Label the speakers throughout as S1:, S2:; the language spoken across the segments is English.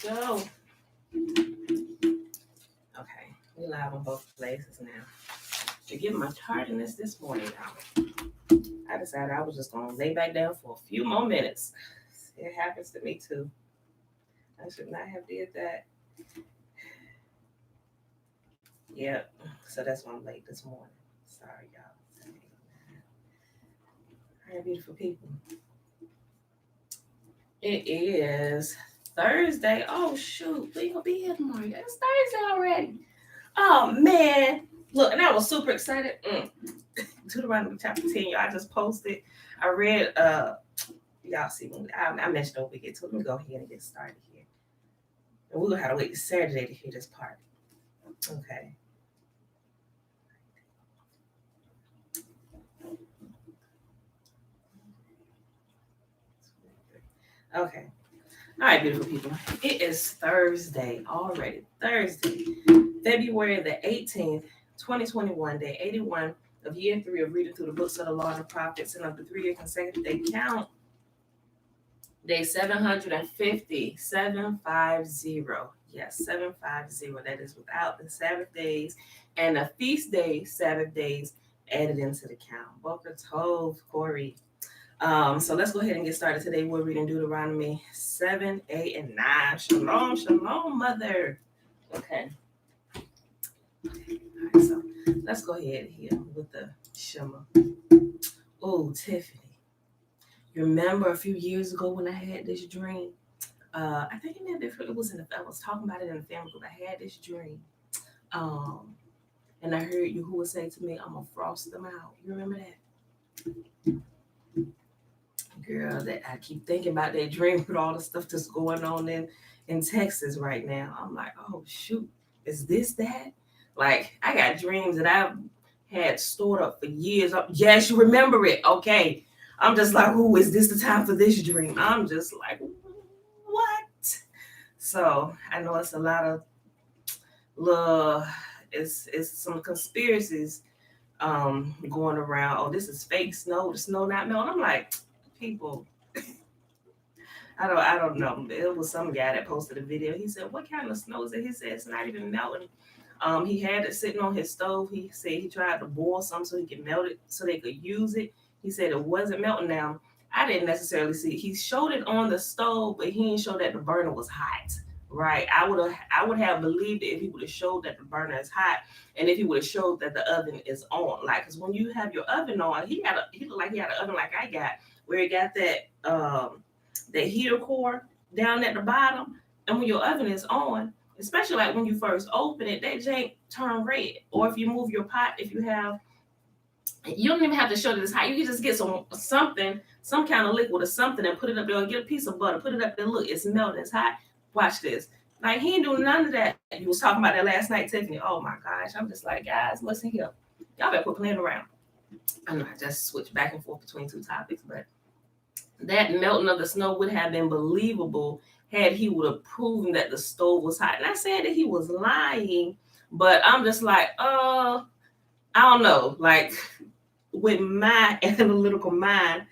S1: go. Okay, we live on both places now. Forgive my tardiness this morning, y'all. I decided I was just gonna lay back down for a few more minutes. It happens to me too. I should not have did that. Yep. So that's why I'm late this morning. Sorry, y'all. All right, beautiful people. It is Thursday. Oh shoot, we gonna be here tomorrow. It's Thursday already. Oh man. Look, and I was super excited. Deuteronomy chapter 10, y'all. I just posted. I read y'all see when I mentioned when we get to it. Let me go ahead and get started here. And we're gonna have to wait till Saturday to hear this part. Okay. Okay. All right, beautiful people. It is Thursday already. Thursday, February the 18th, 2021, day 81 of year 3 of reading through the books of the law and the prophets and of the 3-year consecutive day count. Day 750, 750. Yes, 750. That is without the Sabbath days and the feast days, Sabbath days added into the count. Boker Tov, Corey. So let's go ahead and get started. Today we're reading Deuteronomy 7, 8, and 9. Shalom, shalom, mother. Okay. All right, so let's go ahead here with the Shema. Oh, Tiffany. You remember a few years ago when I had this dream? I think it was I was talking about it in the family group. I had this dream. And I heard Yahuah say to me, I'm gonna frost them out. You remember that? Girl, that I keep thinking about that dream with all the stuff that's going on in Texas right now. I'm like, oh shoot, is this that? Like, I got dreams that I've had stored up for years. Yes, you remember it. Okay. I'm just like, oh, is this the time for this dream? I'm just like, what? So I know it's a lot of it's some conspiracies going around. Oh, this is fake snow, the snow not melting. I'm like, people, I don't know. It was some guy that posted a video. He said, what kind of snow is it? He said it's not even melting. He had it sitting on his stove. He said he tried to boil some so he could melt it so they could use it. He said it wasn't melting. Now, I didn't necessarily see it. He showed it on the stove, but he didn't show that the burner was hot. Right? I would have believed it if he would have showed that the burner is hot, and if he would have showed that the oven is on. Like, because when you have your oven on, he looked like he had an oven like I got, where it got that heater core down at the bottom, and when your oven is on, especially like when you first open it, that jank turn red. Or if you move your pot, you don't even have to show that it's hot. You can just get some kind of liquid or something and put it up there, or get a piece of butter, put it up there. Look, it's melting, it's hot. Watch this. Like, he ain't doing none of that. You was talking about that last night, Tiffany. Oh my gosh. I'm just like, guys, listen here. Y'all better quit playing around. I know I just switched back and forth between two topics, but that melting of the snow would have been believable had he would have proven that the stove was hot. Not saying that he was lying, but I'm just like, I don't know. Like, with my analytical mind,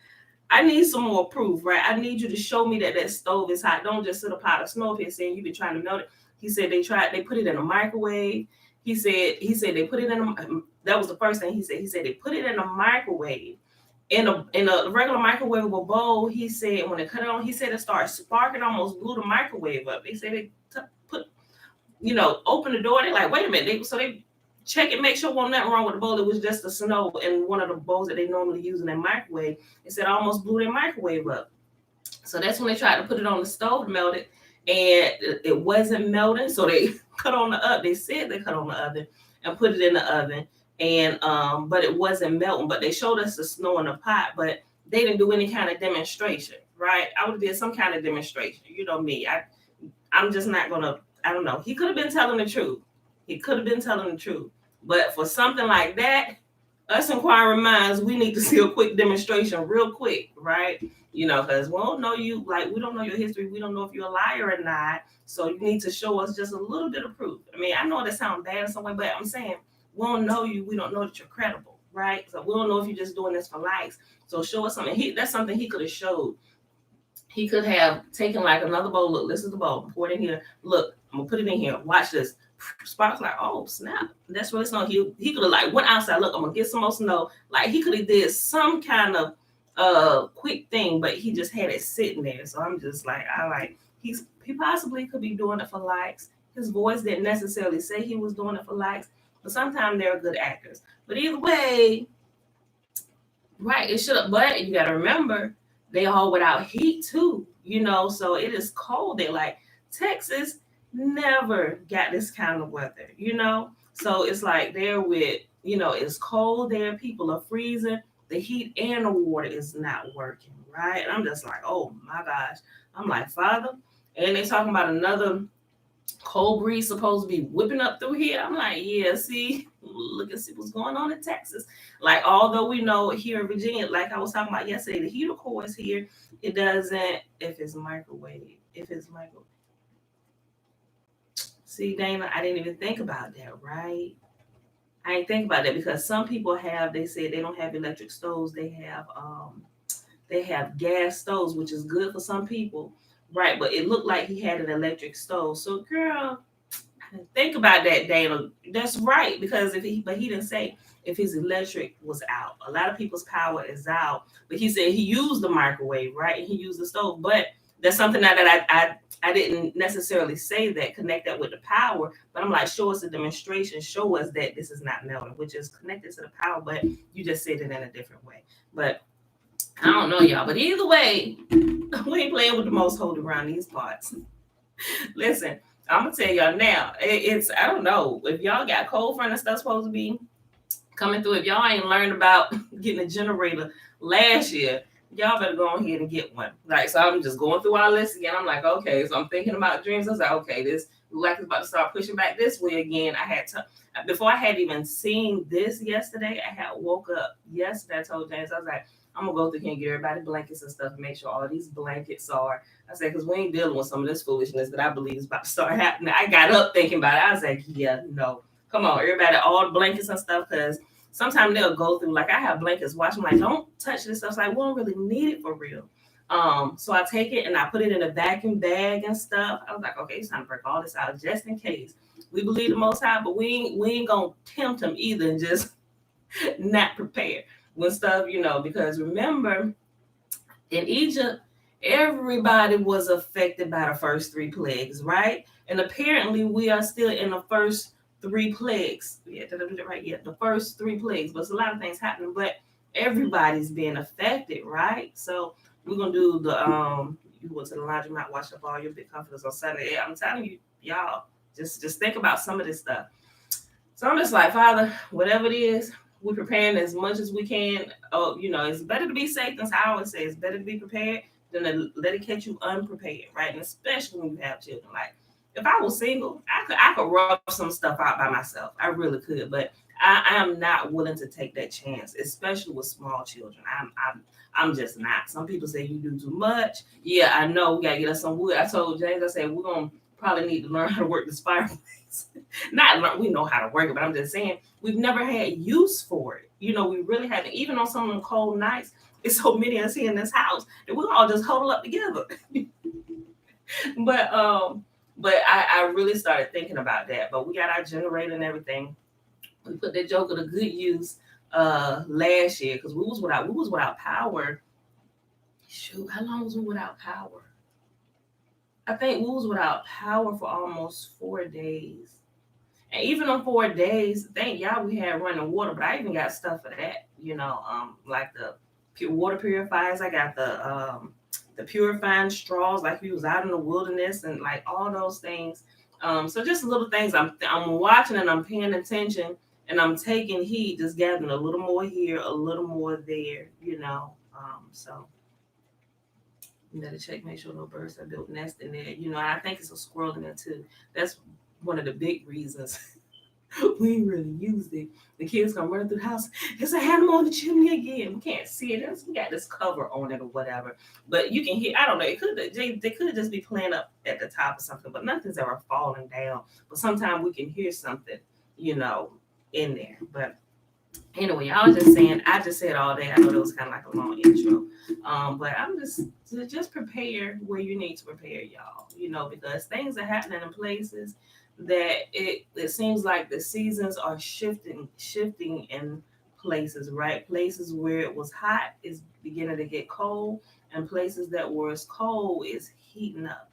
S1: I need some more proof, right? I need you to show me that stove is hot. Don't just sit a pot of snow up here saying you've been trying to melt it. He said they put it in a microwave. He said they put it that was the first thing he said. He said they put it in a microwave. In a regular microwavable bowl, he said when they cut it on, he said it started sparking, almost blew the microwave up. They said they open the door. They're like, wait a minute. They check it, make sure wasn't nothing wrong with the bowl. It was just the snow in one of the bowls that they normally use in their microwave. It said almost blew their microwave up. So that's when they tried to put it on the stove to melt it, and it wasn't melting. So they cut on the oven. They said they cut on the oven and put it in the oven, and but it wasn't melting. But they showed us the snow in the pot, but they didn't do any kind of demonstration, right? I would have did some kind of demonstration. You know me. I'm just not gonna. I don't know. He could have been telling the truth. But for something like that, us inquiring minds, we need to see a quick demonstration real quick, right? Because we don't know you, like, we don't know your history. We don't know if you're a liar or not. So you need to show us just a little bit of proof. I mean, I know that sounds bad in some way, but I'm saying we don't know you. We don't know that you're credible, right? So we don't know if you're just doing this for likes. So show us something. That's something he could have showed. he could have taken like another bowl. Look, this is the bowl. Pour it in here. Look, I'm gonna put it in here. Watch this. Sparks like, oh snap, that's really snow. He could have like went outside. Look, I'm gonna get some more snow. Like he could have did some kind of quick thing, but he just had it sitting there. So I'm just like, he possibly could be doing it for likes. His voice didn't necessarily say he was doing it for likes, but sometimes they're good actors. But either way, right, it should have. But you got to remember, they all without heat too. So it is cold there. Like Texas never got this kind of weather. So it's like they're with. It's cold there. People are freezing. The heat and the water is not working. Right, and I'm just like, oh my gosh. I'm like, Father, and they talking about another cold breeze supposed to be whipping up through here. I'm like, yeah, see, look and see what's going on in Texas. Like, although we know here in Virginia, like I was talking about yesterday, the heater core is here. It doesn't, if it's microwave. See, Dana, I didn't even think about that, right? I didn't think about that because some people they say they don't have electric stoves. They have gas stoves, which is good for some people. Right, but it looked like he had an electric stove. So, girl, think about that, Dana. That's right, because but he didn't say if his electric was out. A lot of people's power is out, but he said he used the microwave, right? And he used the stove. But that's something that I didn't necessarily say that connect that with the power. But I'm like, show us a demonstration, show us that this is not melting, which is connected to the power. But you just said it in a different way. But I don't know, y'all. But either way, we ain't playing with the most holy around these parts. Listen, I'm gonna tell y'all now. It's I don't know if y'all got cold front and stuff supposed to be coming through. If y'all ain't learned about getting a generator last year, y'all better go ahead and get one. Like, so I'm just going through our list again. I'm like, okay, so I'm thinking about dreams. I was like, okay, this like it's about to start pushing back this way again. I had to before I had even seen this yesterday. I had woke up yesterday. I told James, I was like, I'm gonna go through here and get everybody blankets and stuff and make sure all these blankets are. I said, because we ain't dealing with some of this foolishness that I believe is about to start happening. I got up thinking about it. I was like, yeah, no, come on, everybody, all the blankets and stuff, because sometimes they'll go through. Like I have blankets. Watch them like, don't touch this stuff. It's like we don't really need it for real. So I take it and I put it in a vacuum bag and stuff. I was like, okay, it's time to break all this out just in case. We believe the Most High, but we ain't gonna tempt him either and just not prepare when stuff, because remember in Egypt, everybody was affected by the first 3 plagues, right? And apparently we are still in the first 3 plagues. Yeah, did I do that right? Yeah, the first 3 plagues. But it's a lot of things happening, but everybody's being affected, right? So we're gonna do the you went to the laundromat, watch up all your big confidence on Sunday. Yeah, I'm telling you, y'all, just think about some of this stuff. So I'm just like, Father, whatever it is, we're preparing as much as we can. Oh, it's better to be safe, as I always say. It's better to be prepared than to let it catch you unprepared, right? And especially when you have children. Like, if I was single, I could rub some stuff out by myself. I really could, but I am not willing to take that chance, especially with small children. I'm just not. Some people say you do too much. Yeah, I know we gotta get us some wood. I told James, I said we're gonna probably need to learn how to work this fireplace. Not learn, we know how to work it, but I'm just saying we've never had use for it. We really haven't. Even on some of them cold nights, it's so many of us here in this house that we all just huddle up together. But I really started thinking about that. But we got our generator and everything. We put that joker to good use last year because we was without power. Shoot, how long was we without power? I think we was without power for almost 4 days. And even on 4 days, thank y'all we had running water, but I even got stuff for that, like the pure water purifiers. I got the purifying straws, like we was out in the wilderness and like all those things. So just little things I'm watching and I'm paying attention and I'm taking heed, just gathering a little more here, a little more there, so you better check, make sure no birds have built nest in there. I think it's a squirrel in there too. That's one of the big reasons we ain't really used it. The kids come running through the house. There's a animal on the chimney again. We can't see it. We got this cover on it or whatever. But you can hear, I don't know, they could just be playing up at the top or something, but nothing's ever falling down. But sometimes we can hear something, in there. But Anyway, I was just saying, I just said all day. I know that was kind of like a long intro. But I'm just prepare where you need to prepare, y'all. Because things are happening in places that it seems like the seasons are shifting in places, right? Places where it was hot is beginning to get cold, and places that were as cold is heating up.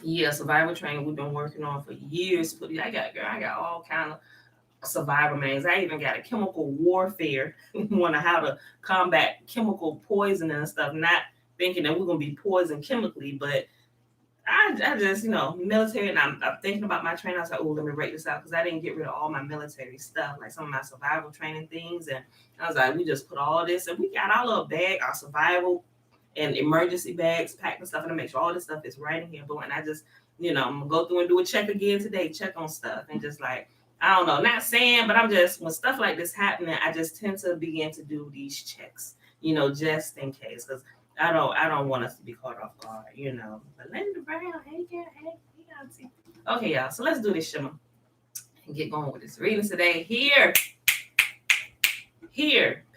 S1: Yeah, survival training we've been working on for years. But I got all kind of survivor manuals. I even got a chemical warfare one on how to combat chemical poisoning and stuff. Not thinking that we're gonna be poisoned chemically, but I just military, and I'm thinking about my training. I was like, oh, let me write this out because I didn't get rid of all my military stuff, like some of my survival training things, and I was like, we just put all this, and we got our little bag, our survival and emergency bags packed and stuff, and I make sure all this stuff is right in here. But when I just, I'm gonna go through and do a check again today, check on stuff, and just like, I don't know, not saying, but I'm just, when stuff like this happening, I just tend to begin to do these checks, just in case, because I don't want us to be caught off guard. But Linda Brown, hey, yeah, hey, see. Okay, y'all. So let's do this, Shimmer, and get going with this reading today. Hear,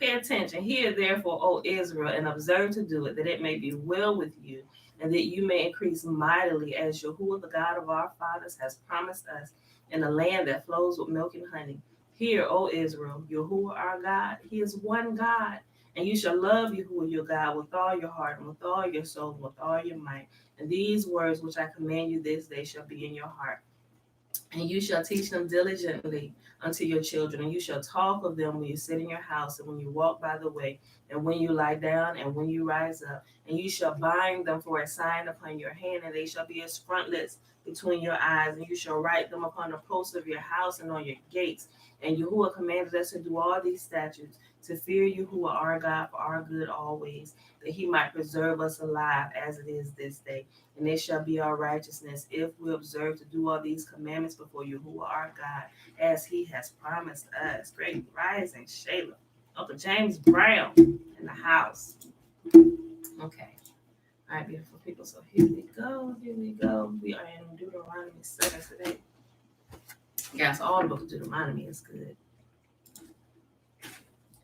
S1: pay attention. Hear, therefore, O Israel, and observe to do it, that it may be well with you, and that you may increase mightily, as Yahuah, the God of our fathers, has promised us, in a land that flows with milk and honey. Hear, O Israel, Yahuah our God, He is one God, and you shall love Yahuah your God with all your heart, and with all your soul, and with all your might. And these words which I command you this day shall be in your heart. And you shall teach them diligently unto your children, and you shall talk of them when you sit in your house, and when you walk by the way, and when you lie down, and when you rise up. And you shall bind them for a sign upon your hand, and they shall be as frontlets between your eyes, and you shall write them upon the posts of your house and on your gates. And Yahuah commanded us to do all these statutes, to fear Yahuah our God for our good always, that He might preserve us alive as it is this day. And it shall be our righteousness if we observe to do all these commandments before Yahuah our God, as He has promised us. Great rising, Shayla. Uncle James Brown in the house. Okay. All right, beautiful people. So here we go. We are in Deuteronomy 7 today. Yes, all the book of Deuteronomy is good.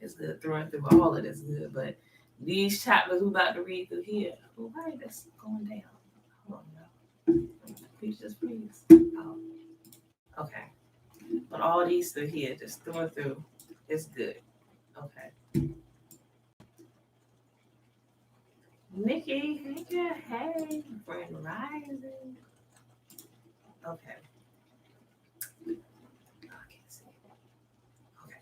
S1: It's good through and through. All of it is good. But these chapters we're about to read through here. Oh, why is this going down? Hold on, y'all. Please just please. Oh, okay. But all these through here, just through and through, it's good. Okay. Nikki, hey girl, hey, Brand Rising. Okay. Okay.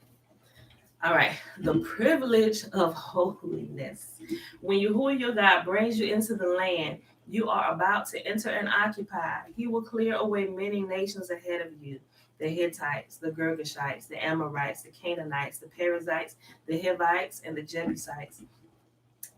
S1: All right. The privilege of holiness. When Yahuah your God brings you into the land you are about to enter and occupy, He will clear away many nations ahead of you: the Hittites, the Girgashites, the Amorites, the Canaanites, the Perizzites, the Hivites, and the Jebusites.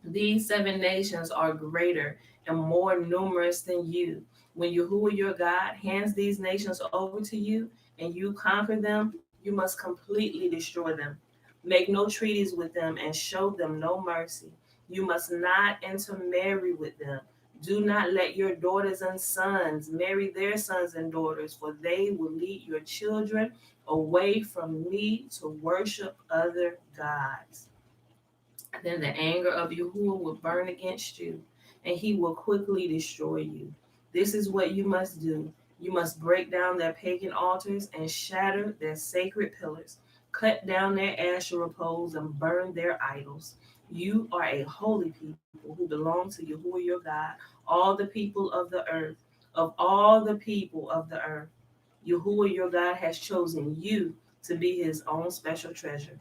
S1: These 7 nations are greater and more numerous than you. When Yahuah your God hands these nations over to you and you conquer them, you must completely destroy them. Make no treaties with them and show them no mercy. You must not intermarry with them. Do not let your daughters and sons marry their sons and daughters, for they will lead your children away from me to worship other gods. Then the anger of Yahuah will burn against you, and He will quickly destroy you. This is what you must do. You must break down their pagan altars and shatter their sacred pillars, cut down their Asherah poles and burn their idols. You are a holy people who belong to Yahuah your God, all the people of the earth. Of all the people of the earth, Yahuah your God has chosen you to be His own special treasure.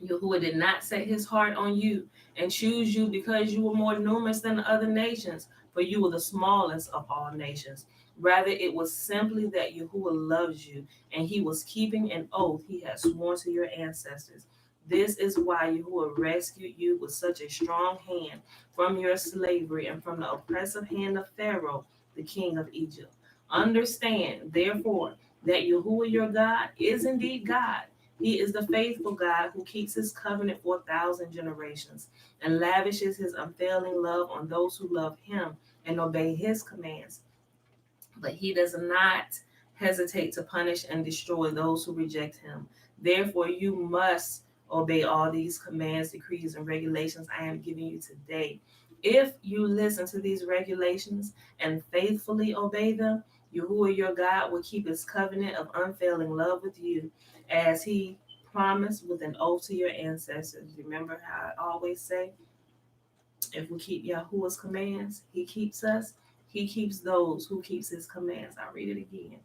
S1: Yahuah did not set His heart on you and choose you because you were more numerous than the other nations, for you were the smallest of all nations. Rather, it was simply that Yahuah loves you, and He was keeping an oath He had sworn to your ancestors. This is why Yahuah rescued you with such a strong hand from your slavery and from the oppressive hand of Pharaoh, the king of Egypt. Understand, therefore, that Yahuah your God is indeed God. He is the faithful God who keeps His covenant for 1,000 generations and lavishes His unfailing love on those who love Him and obey His commands. But He does not hesitate to punish and destroy those who reject Him. Therefore, you must obey all these commands, decrees, and regulations I am giving you today. If you listen to these regulations and faithfully obey them, Yahuwah your God will keep his covenant of unfailing love with you, as he promised with an oath to your ancestors. Remember how I always say, if we keep Yahuwah's commands, he keeps us. He keeps those who keeps his commands. I'll read it again.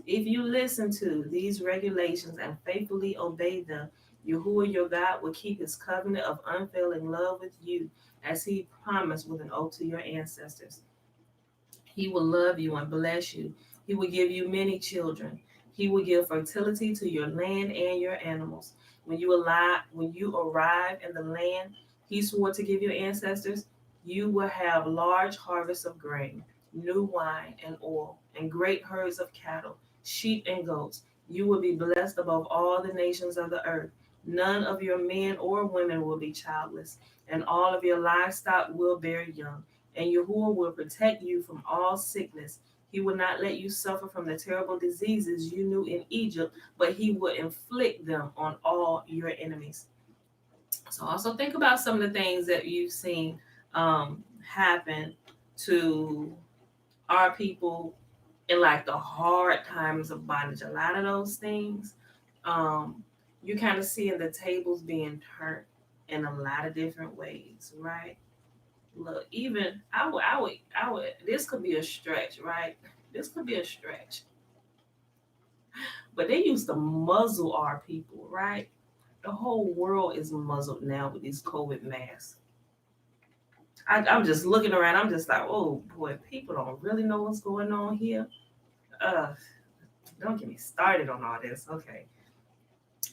S1: If you listen to these regulations and faithfully obey them, Yahuwah your God will keep his covenant of unfailing love with you, as he promised with an oath to your ancestors. He will love you and bless you. He will give you many children. He will give fertility to your land and your animals. When you arrive in the land he swore to give your ancestors, you will have large harvests of grain, new wine and oil, and great herds of cattle, sheep and goats. You will be blessed above all the nations of the earth. None of your men or women will be childless, and all of your livestock will bear young. And Yahuwah will protect you from all sickness. He will not let you suffer from the terrible diseases you knew in Egypt, but he will inflict them on all your enemies. So also think about some of the things that you've seen happen to our people in like the hard times of bondage. A lot of those things, you kind of see in the tables being turned in a lot of different ways, right? Look, even I would. This could be a stretch, right? This could be a stretch, but they used to muzzle our people, right? The whole world is muzzled now with these COVID masks. I'm just looking around. I'm just like, oh boy, people don't really know what's going on here. Uh, don't get me started on all this. Okay.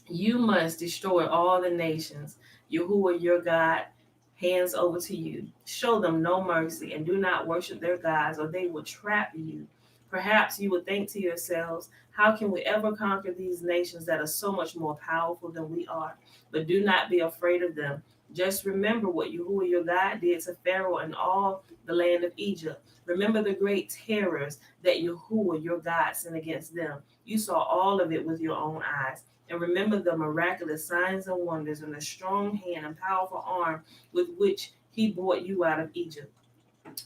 S1: You must destroy all the nations. Yahuwah your God hands over to you. Show them no mercy and do not worship their gods, or they will trap you. Perhaps you would think to yourselves, how can we ever conquer these nations that are so much more powerful than we are? But do not be afraid of them. Just remember what Yahuwah your God did to Pharaoh and all the land of Egypt. Remember the great terrors that Yahuwah your God sent against them. You saw all of it with your own eyes. And remember the miraculous signs and wonders and the strong hand and powerful arm with which he brought you out of Egypt.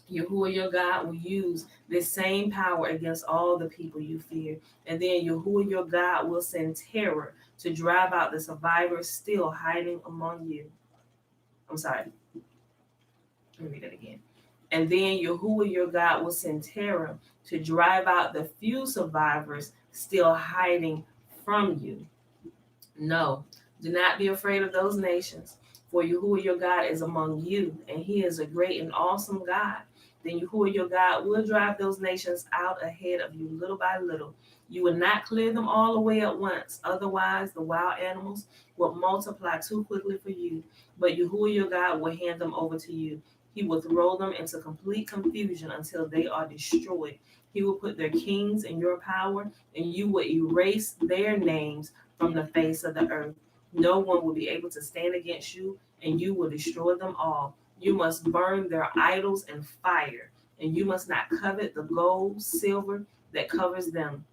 S1: Yahuwah your God will use this same power against all the people you fear. And then Yahuwah your God will send terror to drive out the survivors still hiding among you. I'm sorry. Let me read it again. And then Yahuwah your God will send terror to drive out the few survivors still hiding from you. No, do not be afraid of those nations, for Yahuwah your God is among you, and he is a great and awesome God. Then Yahuwah your God will drive those nations out ahead of you little by little. You will not clear them all away at once, otherwise the wild animals will multiply too quickly for you. But Yahuwah your God will hand them over to you. He will throw them into complete confusion until they are destroyed. He will put their kings in your power, and you will erase their names from the face of the earth. No one will be able to stand against you, and you will destroy them all. You must burn their idols in fire, and you must not covet the gold, silver that covers them.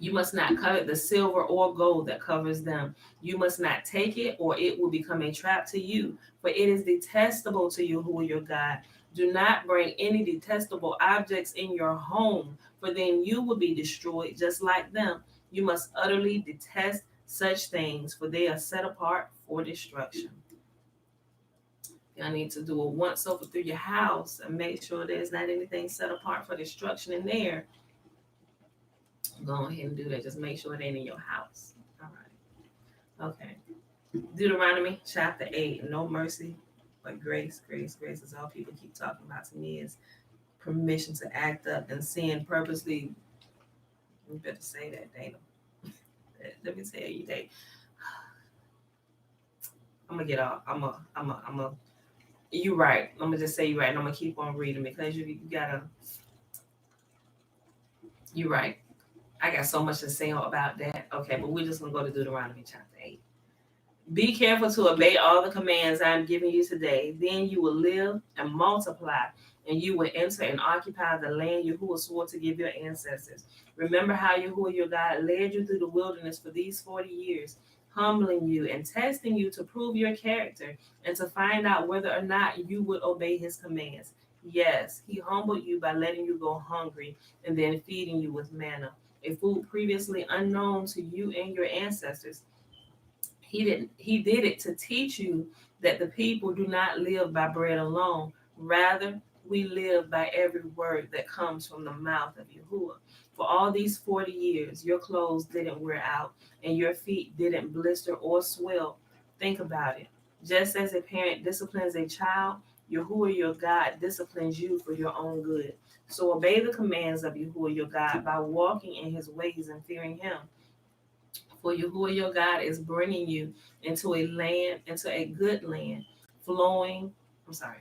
S1: You must not covet the silver or gold that covers them. You must not take it, or it will become a trap to you, for it is detestable to Yahuwah your God. Do not bring any detestable objects in your home, for then you will be destroyed just like them. You must utterly detest such things, for they are set apart for destruction. Y'all need to do a once over through your house and make sure there's not anything set apart for destruction in there. Go ahead and do that. Just make sure it ain't in your house. All right. Okay. Deuteronomy chapter 8. No mercy, but grace. Grace is all people keep talking about to me is permission to act up and sin purposely. You better say that, Dana. Let me tell you, Dana. I'm gonna get off. I'm a. You right. I'm gonna just say you right, and I'm gonna keep on reading because you gotta. You right. I got so much to say about that. Okay, but we're just going to go to Deuteronomy chapter 8. Be careful to obey all the commands I'm giving you today. Then you will live and multiply, and you will enter and occupy the land Yahuwah swore to give your ancestors. Remember how Yahuwah your God led you through the wilderness for these 40 years, humbling you and testing you to prove your character and to find out whether or not you would obey his commands. Yes, he humbled you by letting you go hungry and then feeding you with manna, a food previously unknown to you and your ancestors. He did it to teach you that the people do not live by bread alone. Rather, we live by every word that comes from the mouth of Yahuwah. For all these 40 years, your clothes didn't wear out and your feet didn't blister or swell. Think about it. Just as a parent disciplines a child, Yahuwah your God disciplines you for your own good. So obey the commands of Yahuwah your God by walking in his ways and fearing him. For Yahuwah your God is bringing you into a good land, flowing. I'm sorry.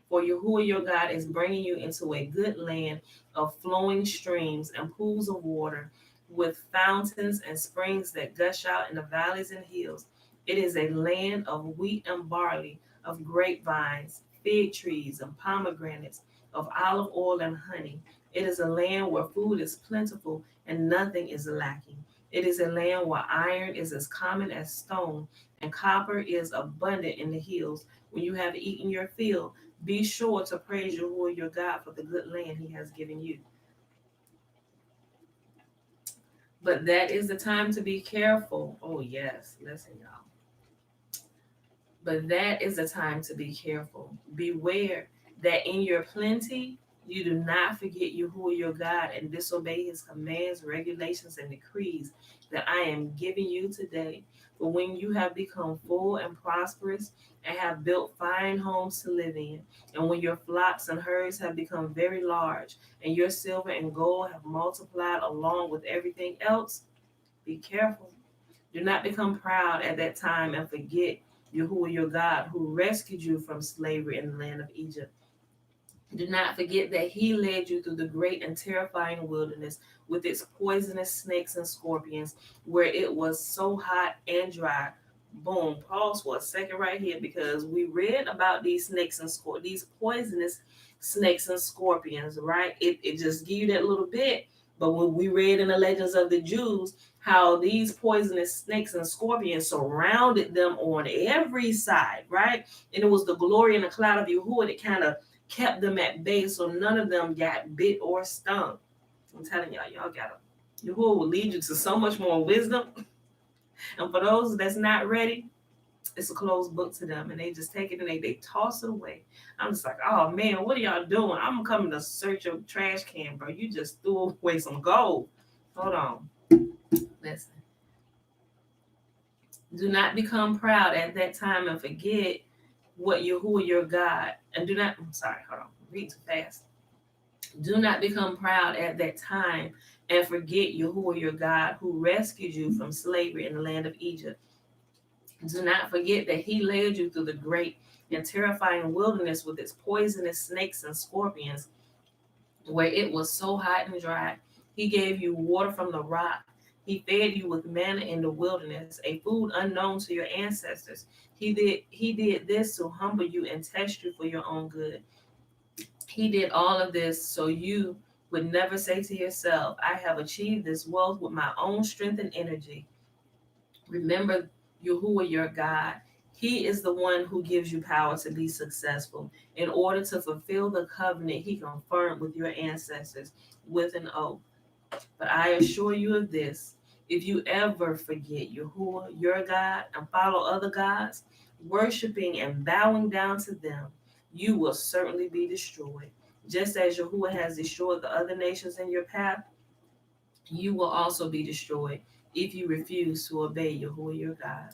S1: For Yahuwah your God is bringing you into a good land of flowing streams and pools of water, with fountains and springs that gush out in the valleys and hills. It is a land of wheat and barley, of grapevines, fig trees, and pomegranates, of olive oil and honey. It is a land where food is plentiful and nothing is lacking. It is a land where iron is as common as stone, and copper is abundant in the hills. When you have eaten your fill, be sure to praise Yahuwah your God for the good land he has given you. But that is the time to be careful. Oh, yes. Listen, y'all. But that is the time to be careful. Beware that in your plenty, you do not forget Yahuwah your God and disobey his commands, regulations, and decrees that I am giving you today. For when you have become full and prosperous and have built fine homes to live in, and when your flocks and herds have become very large, and your silver and gold have multiplied along with everything else, be careful. Do not become proud at that time and forget Yahuwah your God, who rescued you from slavery in the land of Egypt. Do not forget that he led you through the great and terrifying wilderness with its poisonous snakes and scorpions, where it was so hot and dry. Boom. Pause for a second right here, because we read about these these poisonous snakes and scorpions, right? It just give you that little bit. But when we read in the legends of the Jews how these poisonous snakes and scorpions surrounded them on every side, right? And it was the glory and the cloud of Yahuwah that kind of kept them at bay, so none of them got bit or stung. I'm telling y'all gotta. Yahuwah will lead you to so much more wisdom. And for those that's not ready, it's a closed book to them, and they just take it and they toss it away. I'm just like, oh man, what are y'all doing? I'm coming to search your trash can, bro. You just threw away some gold. Hold on. Listen. Do not become proud at that time and forget what Yahuwah your God, and do not, I'm sorry, hold on, read too fast. Do not become proud at that time and forget Yahuwah your God, who rescued you from slavery in the land of Egypt. Do not forget that he led you through the great and terrifying wilderness with its poisonous snakes and scorpions, where it was so hot and dry. He gave you water from the rock. He fed you with manna in the wilderness, a food unknown to your ancestors. He did this to humble you and test you for your own good. He did all of this so you would never say to yourself, I have achieved this wealth with my own strength and energy. Remember Yahuwah your God. He is the one who gives you power to be successful in order to fulfill the covenant he confirmed with your ancestors with an oath. But I assure you of this, if you ever forget Yahuwah your God and follow other gods, worshiping and bowing down to them, you will certainly be destroyed. Just as Yahuwah has destroyed the other nations in your path, you will also be destroyed if you refuse to obey Yahuwah your God.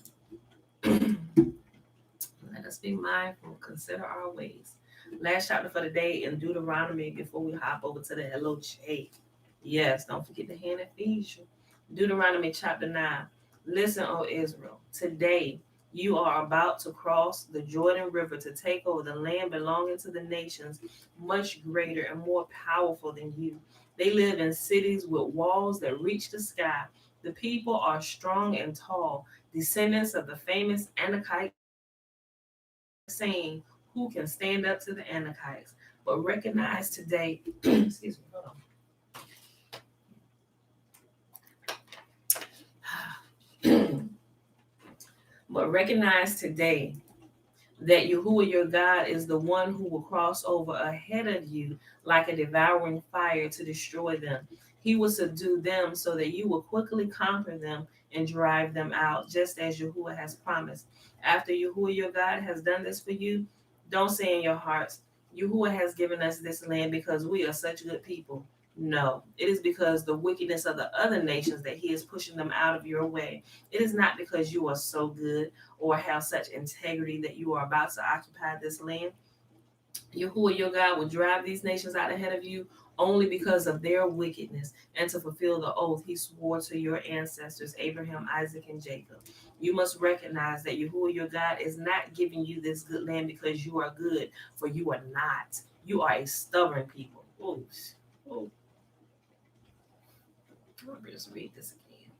S1: Let us be mindful, consider our ways. Last chapter for the day in Deuteronomy before we hop over to the LOJ. Yes, don't forget the hand that feeds you. Deuteronomy chapter 9. Listen, O Israel, today you are about to cross the Jordan River to take over the land belonging to the nations much greater and more powerful than you. They live in cities with walls that reach the sky. The people are strong and tall, descendants of the famous Anakites, saying, who can stand up to the Anakites? But recognize today, excuse me, hold on. But recognize today that Yahuah your God is the one who will cross over ahead of you like a devouring fire to destroy them. He will subdue them so that you will quickly conquer them and drive them out, just as Yahuah has promised. After Yahuah your God has done this for you, don't say in your hearts, Yahuah has given us this land because we are such good people. No, it is because the wickedness of the other nations that he is pushing them out of your way. It is not because you are so good or have such integrity that you are about to occupy this land. Yahuah your God will drive these nations out ahead of you only because of their wickedness and to fulfill the oath he swore to your ancestors, Abraham, Isaac, and Jacob. You must recognize that Yahuah your God is not giving you this good land because you are good, for you are not. You are a stubborn people. Oops. Oh, let me just read this again.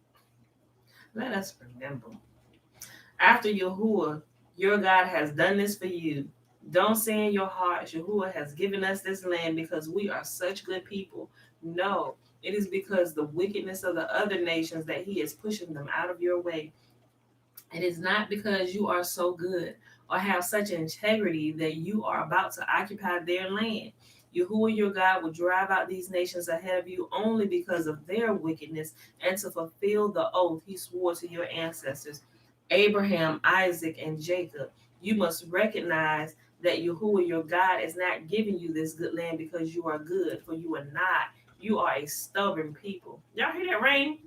S1: Let us remember. After Yahuah, your God has done this for you. Don't say in your hearts, Yahuah has given us this land because we are such good people. No, it is because the wickedness of the other nations that he is pushing them out of your way. It is not because you are so good or have such integrity that you are about to occupy their land. Yahuah your God will drive out these nations ahead of you only because of their wickedness and to fulfill the oath he swore to your ancestors, Abraham, Isaac, and Jacob. You must recognize that Yahuah your God is not giving you this good land because you are good, for you are not. You are a stubborn people. Y'all hear that rain?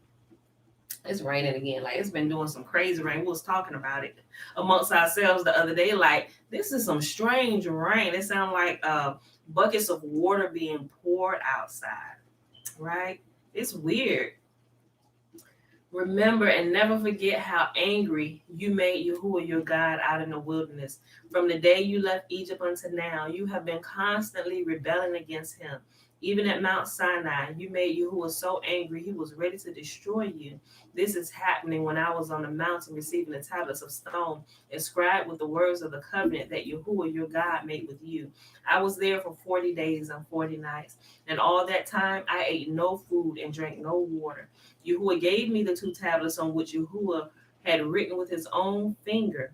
S1: It's raining again. Like it's been doing some crazy rain. We was talking about it amongst ourselves the other day. Like this is some strange rain. It sounds like buckets of water being poured outside. Right? It's weird. Remember and never forget how angry you made Yahuah your God out in the wilderness. From the day you left Egypt until now, you have been constantly rebelling against him. Even at Mount Sinai, you made Yahuah so angry he was ready to destroy you. This is happening when I was on the mountain receiving the tablets of stone inscribed with the words of the covenant that Yahuah your God made with you. I was there for 40 days and 40 nights, and all that time I ate no food and drank no water. Yahuah gave me the two tablets on which Yahuah had written with his own finger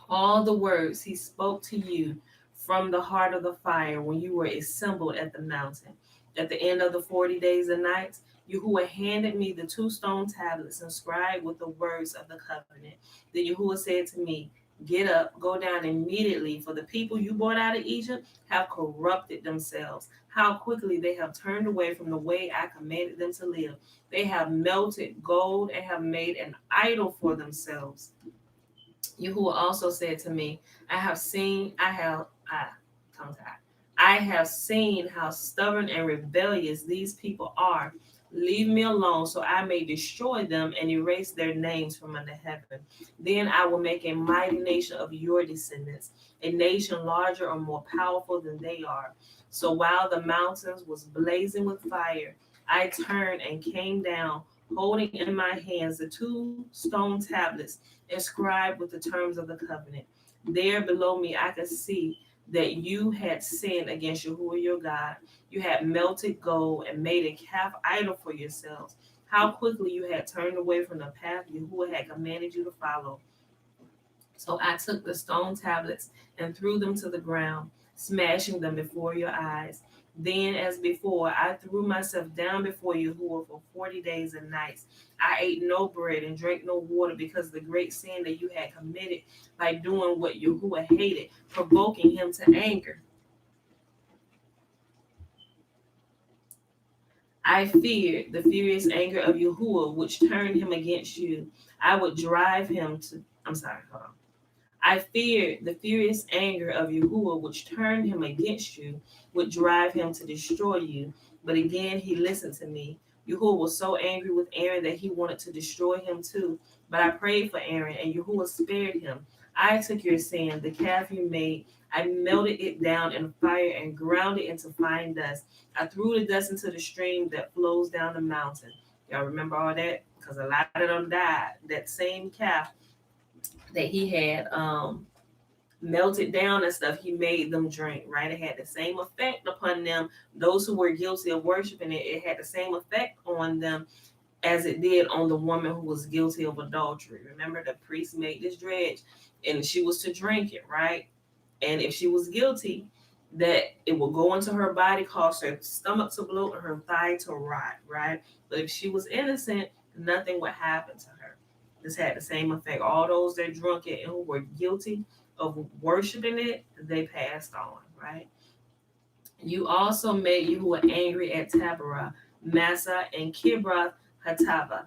S1: all the words he spoke to you from the heart of the fire when you were assembled at the mountain. At the end of the 40 days and nights, Yahuah handed me the two stone tablets inscribed with the words of the covenant. Then Yahuah said to me, "Get up, go down immediately, for the people you brought out of Egypt have corrupted themselves. How quickly they have turned away from the way I commanded them to live. They have melted gold and have made an idol for themselves." Yahuwah also said to me, tongue tied. I have seen how stubborn and rebellious these people are. Leave me alone so I may destroy them and erase their names from under heaven. Then I will make a mighty nation of your descendants, a nation larger or more powerful than they are. So while the mountains was blazing with fire, I turned and came down, holding in my hands the two stone tablets inscribed with the terms of the covenant. There below me, I could see that you had sinned against Yahuwah your God. You had melted gold and made a calf idol for yourselves. How quickly you had turned away from the path Yahuwah had commanded you to follow. So I took the stone tablets and threw them to the ground, smashing them before your eyes. Then, as before, I threw myself down before Yahuwah for 40 days and nights. I ate no bread and drank no water because of the great sin that you had committed by doing what Yahuwah hated, provoking him to anger. I feared the furious anger of Yahuwah, which turned him against you. I would drive him to. I'm sorry, hold on. I feared the furious anger of Yahuwah, which turned him against you, would drive him to destroy you. But again, he listened to me. Yahuwah was so angry with Aaron that he wanted to destroy him too. But I prayed for Aaron, and Yahuwah spared him. I took your sand, the calf you made. I melted it down in fire and ground it into fine dust. I threw the dust into the stream that flows down the mountain. Y'all remember all that? Because a lot of them died. That same calf that he had melted down and stuff, he made them drink, right? It had the same effect upon them. Those who were guilty of worshiping it, it had the same effect on them as it did on the woman who was guilty of adultery. Remember, the priest made this dredge and she was to drink it, right? And if she was guilty, that it will go into her body, cause her stomach to bloat and her thigh to rot, right? But if she was innocent, nothing would happen to her. This had the same effect. All those that drunk it and who were guilty of worshiping it, they passed on, right? You also made Yahuah angry at Taberah, Massa, and Kibroth Hatava.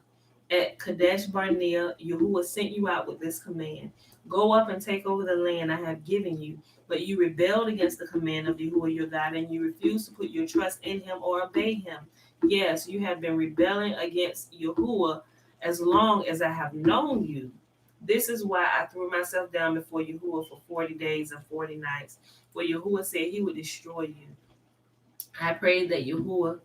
S1: At Kadesh Barnea, Yahuah sent you out with this command: go up and take over the land I have given you. But you rebelled against the command of Yahuah your God, and you refused to put your trust in him or obey him. Yes, you have been rebelling against Yahuah as long as I have known you. This is why I threw myself down before Yahuah for 40 days and 40 nights. For Yahuah said he would destroy you. I prayed that Yahuah,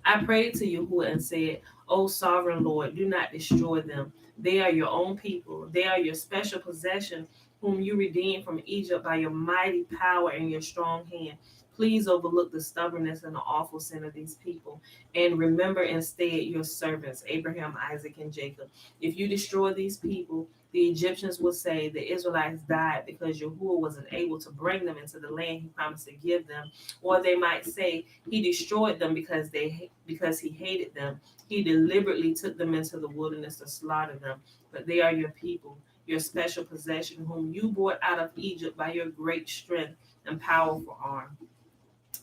S1: I prayed to Yahuah and said, O sovereign Lord, do not destroy them. They are your own people. They are your special possession, whom you redeemed from Egypt by your mighty power and your strong hand. Please overlook the stubbornness and the awful sin of these people, and remember instead your servants, Abraham, Isaac, and Jacob. If you destroy these people, the Egyptians will say the Israelites died because Yahuah wasn't able to bring them into the land he promised to give them. Or they might say he destroyed them because he hated them. He deliberately took them into the wilderness to slaughter them. But they are your people, your special possession, whom you brought out of Egypt by your great strength and powerful arm.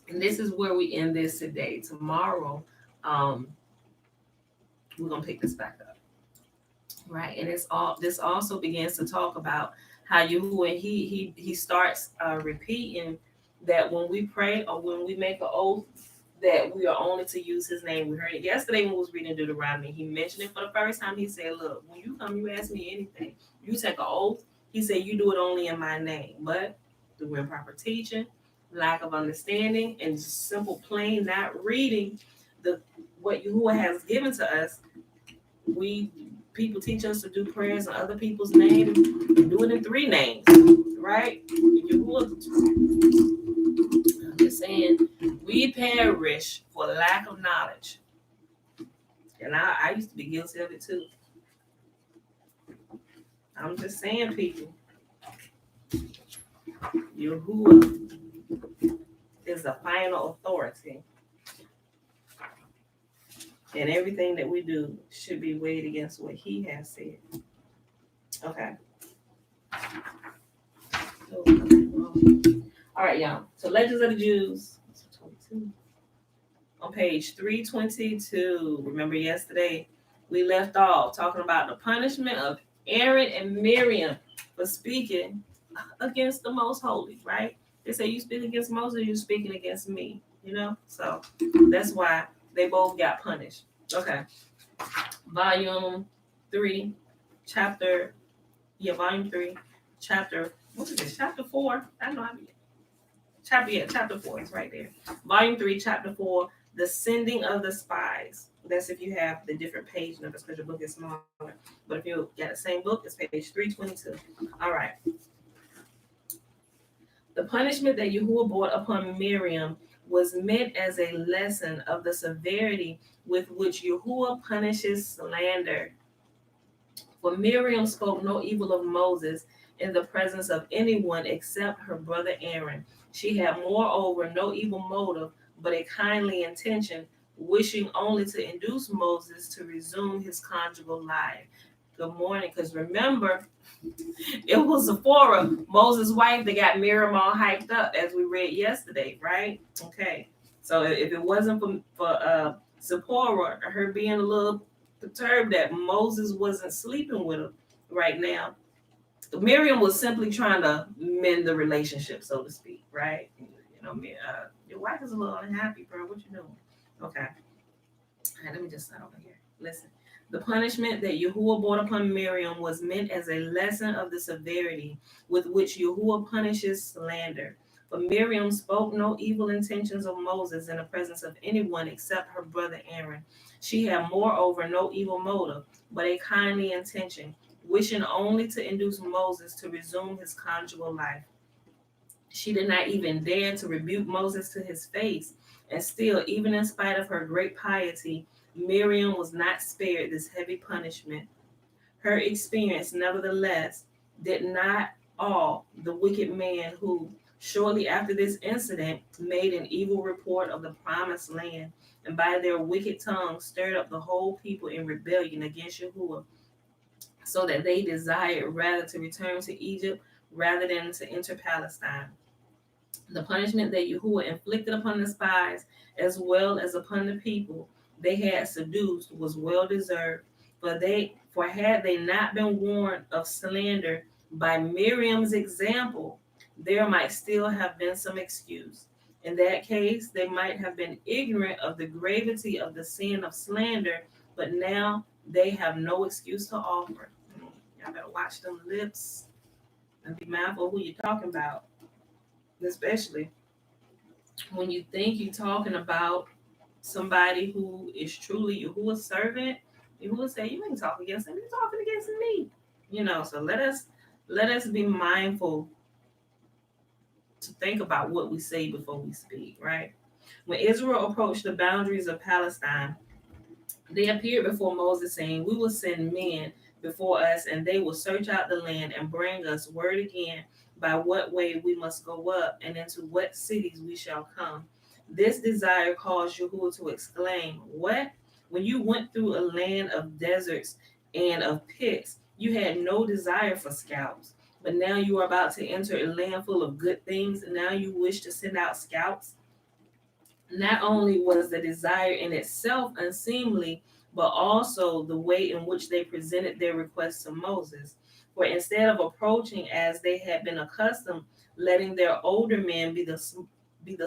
S1: And this is where we end this today. Tomorrow, we're gonna pick this back up, right? And this also begins to talk about how Yahuah he starts repeating that when we pray or when we make an oath, that we are only to use his name. We heard it yesterday when we was reading Deuteronomy. He mentioned it for the first time. He said, look, when you come, you ask me anything. You take an oath. He said, you do it only in my name. But through improper teaching, lack of understanding, and just simple, plain not reading what Yahuah has given to us, people teach us to do prayers in other people's names and do it in 3 names, right? Yahuah, I'm just saying, we perish for lack of knowledge. And I used to be guilty of it too. I'm just saying, people, Yahuah is the final authority. And everything that we do should be weighed against what he has said. Okay. All right, y'all. So Legends of the Jews, 22. On page 322. Remember yesterday we left off talking about the punishment of Aaron and Miriam for speaking against the most holy, right? They say you speak against Moses, you're speaking against me, So that's why they both got punished. Okay. Volume 3, chapter, volume 3, chapter, what is this? Chapter 4. I don't know how to chapter 4 is right there. Volume 3, chapter 4, the sending of the spies. That's if you have the different page numbers because your book is smaller. But if you got the same book, it's page 322. All right. The punishment that Yahuah brought upon Miriam was meant as a lesson of the severity with which Yahuah punishes slander. For Miriam spoke no evil of Moses in the presence of anyone except her brother Aaron. She had moreover no evil motive, but a kindly intention, wishing only to induce Moses to resume his conjugal life. Good morning, because remember, it was Zipporah, Moses' wife, that got Miriam all hyped up, as we read yesterday, right? Okay, so if it wasn't for Zipporah, her being a little perturbed that Moses wasn't sleeping with her right now, Miriam was simply trying to mend the relationship, so to speak, right? Your wife is a little unhappy, bro. What you doing? Okay. All right, let me just start over here. Listen. The punishment that Yahuah brought upon Miriam was meant as a lesson of the severity with which Yahuah punishes slander. For Miriam spoke no evil intentions of Moses in the presence of anyone except her brother Aaron. She had moreover no evil motive, but a kindly intention, wishing only to induce Moses to resume his conjugal life. She did not even dare to rebuke Moses to his face. And still, even in spite of her great piety, Miriam was not spared this heavy punishment. Her experience, nevertheless, did not awe the wicked man who, shortly after this incident, made an evil report of the promised land, and by their wicked tongues stirred up the whole people in rebellion against Yahuah, so that they desired rather to return to Egypt rather than to enter Palestine. The punishment that Yahuah inflicted upon the spies as well as upon the people they had seduced was well deserved, for had they not been warned of slander by Miriam's example, there might still have been some excuse. In that case, they might have been ignorant of the gravity of the sin of slander, but now they have no excuse to offer. Y'all better watch them lips and be mindful of who you're talking about, especially when you think you're talking about somebody who is truly Yahuwah's servant. Yahuwah say, you ain't talking against him, you're talking against me. So let us be mindful to think about what we say before we speak, right? When Israel approached the boundaries of Palestine, they appeared before Moses, saying, we will send men before us, and they will search out the land and bring us word again by what way we must go up, and into what cities we shall come. This desire caused Yahuwah to exclaim, what? When you went through a land of deserts and of pits, you had no desire for scouts. But now you are about to enter a land full of good things, and now you wish to send out scouts. Not only was the desire in itself unseemly, but also the way in which they presented their request to Moses. For instead of approaching as they had been accustomed, letting their older men be the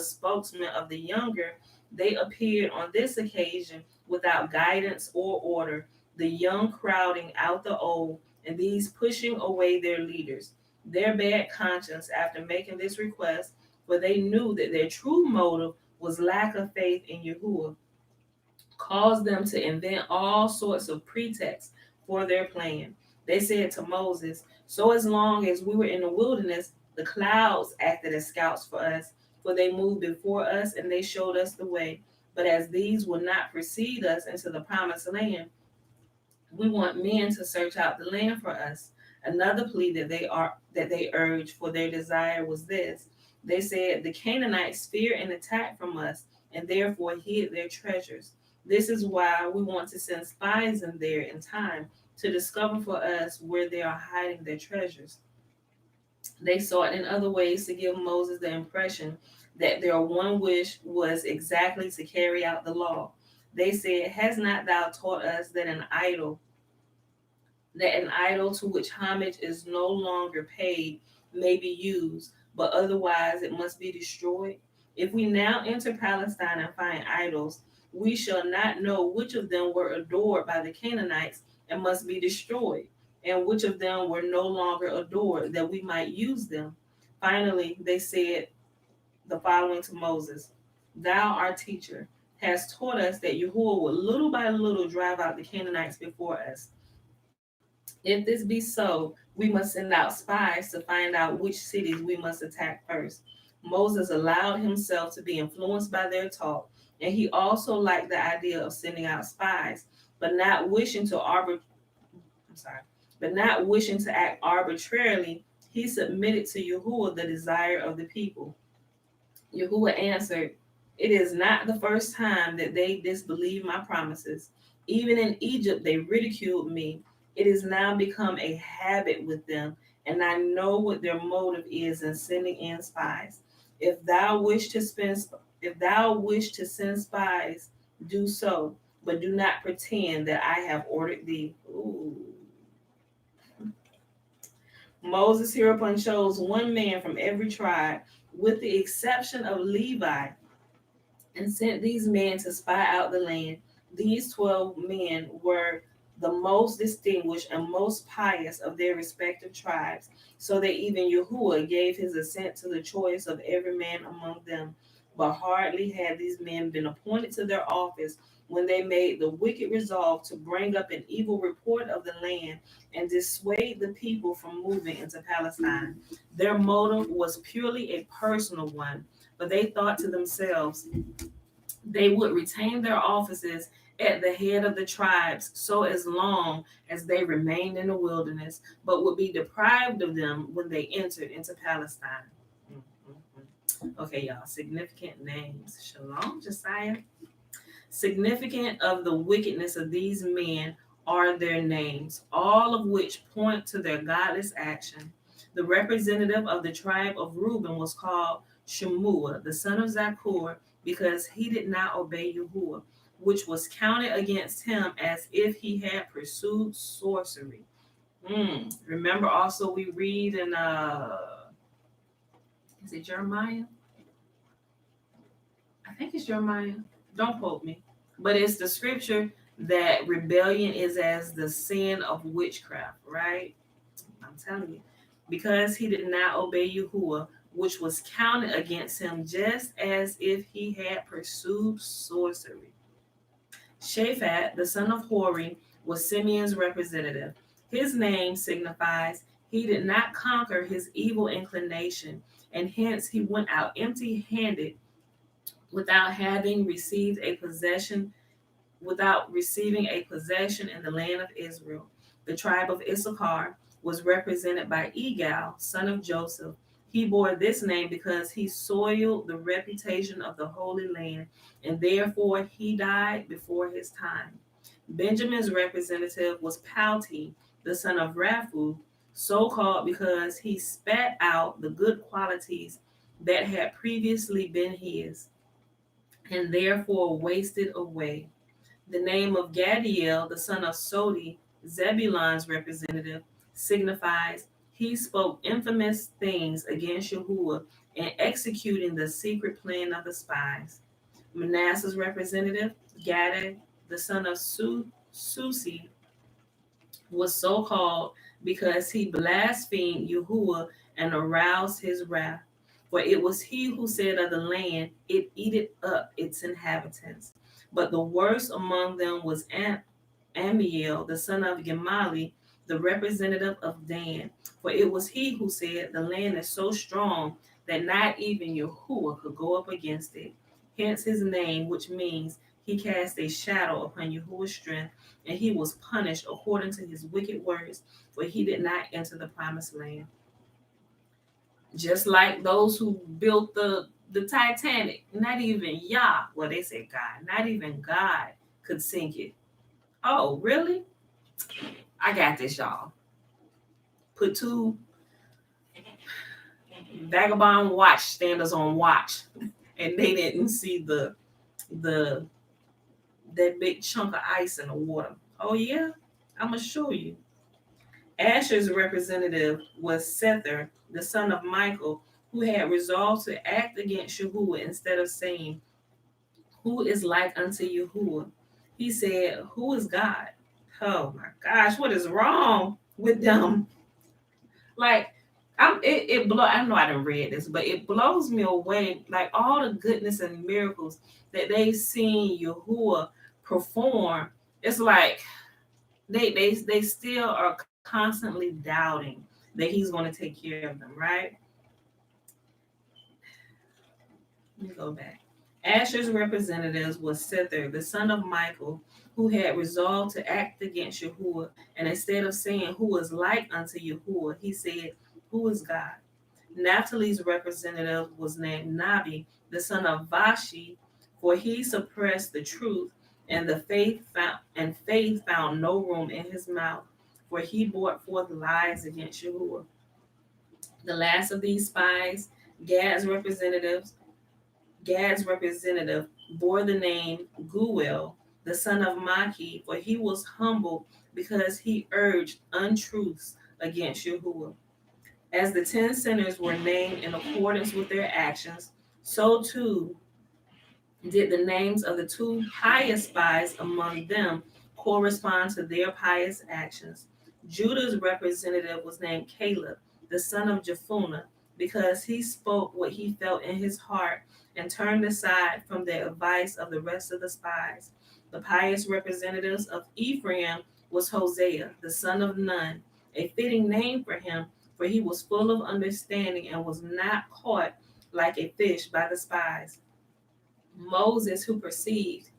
S1: spokesman of the younger, they appeared on this occasion without guidance or order, the young crowding out the old, and these pushing away their leaders. Their bad conscience, after making this request, for they knew that their true motive was lack of faith in Yahuwah, caused them to invent all sorts of pretexts for their plan. They said to Moses, so as long as we were in the wilderness, the clouds acted as scouts for us, for they moved before us and they showed us the way. But as these will not precede us into the promised land, we want men to search out the land for us. Another plea that they urged for their desire was this. They said, the Canaanites fear an attack from us, and therefore hid their treasures. This is why we want to send spies in there in time to discover for us where they are hiding their treasures. They sought in other ways to give Moses the impression that their one wish was exactly to carry out the law. They said, has not thou taught us that an idol to which homage is no longer paid may be used, but otherwise it must be destroyed? If we now enter Palestine and find idols, we shall not know which of them were adored by the Canaanites and must be destroyed, and which of them were no longer adored, that we might use them. Finally, they said the following to Moses: Thou, our teacher, hast taught us that Yahuwah will little by little drive out the Canaanites before us. If this be so, we must send out spies to find out which cities we must attack first. Moses allowed himself to be influenced by their talk, and he also liked the idea of sending out spies, but not wishing to act arbitrarily, he submitted to Yahuwah the desire of the people. Yahuwah answered, it is not the first time that they disbelieve my promises. Even in Egypt, they ridiculed me. It is now become a habit with them, and I know what their motive is in sending in spies. If thou wish to send spies, do so, but do not pretend that I have ordered thee. Ooh. Moses hereupon chose one man from every tribe, with the exception of Levi, and sent these men to spy out the land. These 12 men were the most distinguished and most pious of their respective tribes, so that even Yahuwah gave his assent to the choice of every man among them. But hardly had these men been appointed to their office when they made the wicked resolve to bring up an evil report of the land and dissuade the people from moving into Palestine. Their motive was purely a personal one, but they thought to themselves they would retain their offices at the head of the tribes so as long as they remained in the wilderness, but would be deprived of them when they entered into Palestine. Okay, y'all, significant names. Shalom, Josiah. Significant of the wickedness of these men are their names, all of which point to their godless action. The representative of the tribe of Reuben was called Shemua, the son of Zakur, because he did not obey Yahuah, which was counted against him as if he had pursued sorcery. Remember also we read in is it Jeremiah? I think it's Jeremiah. Don't quote me. But it's the scripture that rebellion is as the sin of witchcraft, right? I'm telling you. Because he did not obey Yahuah, which was counted against him just as if he had pursued sorcery. Shaphat, the son of Hori, was Simeon's representative. His name signifies he did not conquer his evil inclination, and hence he went out empty-handed without having received a possession without receiving a possession in the land of Israel. The tribe of Issachar was represented by Egal, son of Joseph. He bore this name because he soiled the reputation of the Holy Land, and therefore he died before his time. Benjamin's representative was Palti, the son of Raphu, so called because he spat out the good qualities that had previously been his, and therefore wasted away. The name of Gadiel, the son of Sodi, Zebulon's representative, signifies he spoke infamous things against Yahuah in executing the secret plan of the spies. Manasseh's representative, Gad, the son of Susi, was so called because he blasphemed Yahuah and aroused his wrath. For it was he who said of the land, it eateth up its inhabitants. But the worst among them was Amiel, the son of Gemali, the representative of Dan. For it was he who said, the land is so strong that not even Yahuah could go up against it. Hence his name, which means he cast a shadow upon Yahuah's strength, and he was punished according to his wicked words, for he did not enter the promised land. Just like those who built the Titanic, not even Yah, well, they said God, not even God could sink it. Oh, really? I got this, y'all. Put two vagabond watch standers on watch, and they didn't see the that big chunk of ice in the water. Oh yeah, I'm gonna show you. Asher's representative was Sether, the son of Michael, who had resolved to act against Yahuah instead of saying, "Who is like unto Yahuah?" He said, "Who is God?" Oh my gosh, what is wrong with them? Like, I know I didn't read this, but it blows me away. Like all the goodness and miracles that they've seen Yahuah perform, it's like they still are constantly doubting that he's going to take care of them, right? Let me go back. Asher's representatives was Sether, the son of Michael, who had resolved to act against Yahuah, and instead of saying who is like unto Yahuah, he said, "Who is God?" Naphtali's representative was named Nabi, the son of Vashi, for he suppressed the truth, and faith found no room in his mouth, for he brought forth lies against Yahuah. The last of these spies, Gad's representatives, Gad's representative bore the name Guel, the son of Maki, for he was humble because he urged untruths against Yahuah. As the 10 sinners were named in accordance with their actions, so too did the names of the two pious spies among them correspond to their pious actions. Judah's representative was named Caleb, the son of Jephunneh, because he spoke what he felt in his heart and turned aside from the advice of the rest of the spies. The pious representatives of Ephraim was Hosea, the son of Nun, a fitting name for him, for he was full of understanding and was not caught like a fish by the spies. Moses, who perceived,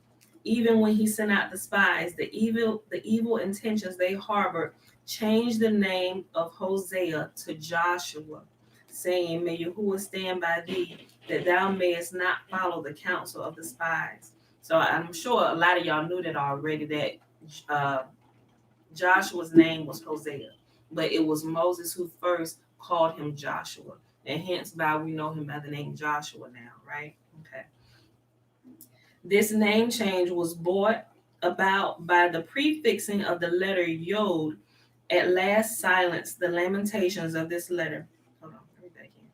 S1: even when he sent out the spies, the evil intentions they harbored, changed the name of Hosea to Joshua, saying, May Yahuah stand by thee, that thou mayest not follow the counsel of the spies. So I'm sure a lot of y'all knew that already, that Joshua's name was Hosea, but it was Moses who first called him Joshua, and hence why we know him by the name Joshua now, right? Okay. This name change was brought about by the prefixing of the letter Yod, at last silenced the lamentations of this letter. Hold on, read that again.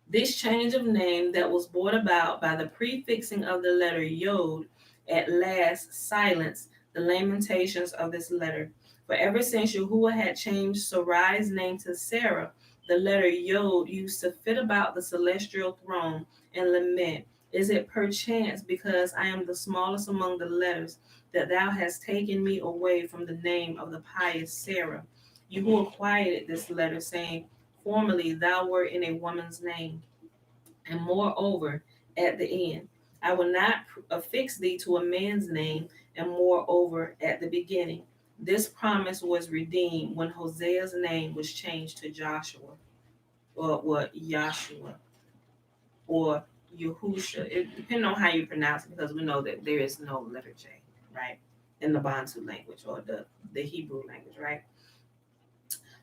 S1: This change of name that was brought about by the prefixing of the letter Yod, at last silenced the lamentations of this letter. For ever since Yahuah had changed Sarai's name to Sarah, the letter Yod used to fit about the celestial throne and lament, Is it perchance because I am the smallest among the letters that thou hast taken me away from the name of the pious Sarah? Yahuah quieted this letter, saying, Formerly thou wert in a woman's name, and moreover, at the end, I will not affix thee to a man's name, and moreover, at the beginning. This promise was redeemed when Hosea's name was changed to Joshua, or what, Yahshua, or Yahusha. It depends on how you pronounce it, because we know that there is no letter J, right, in the Bantu language or the Hebrew language, right?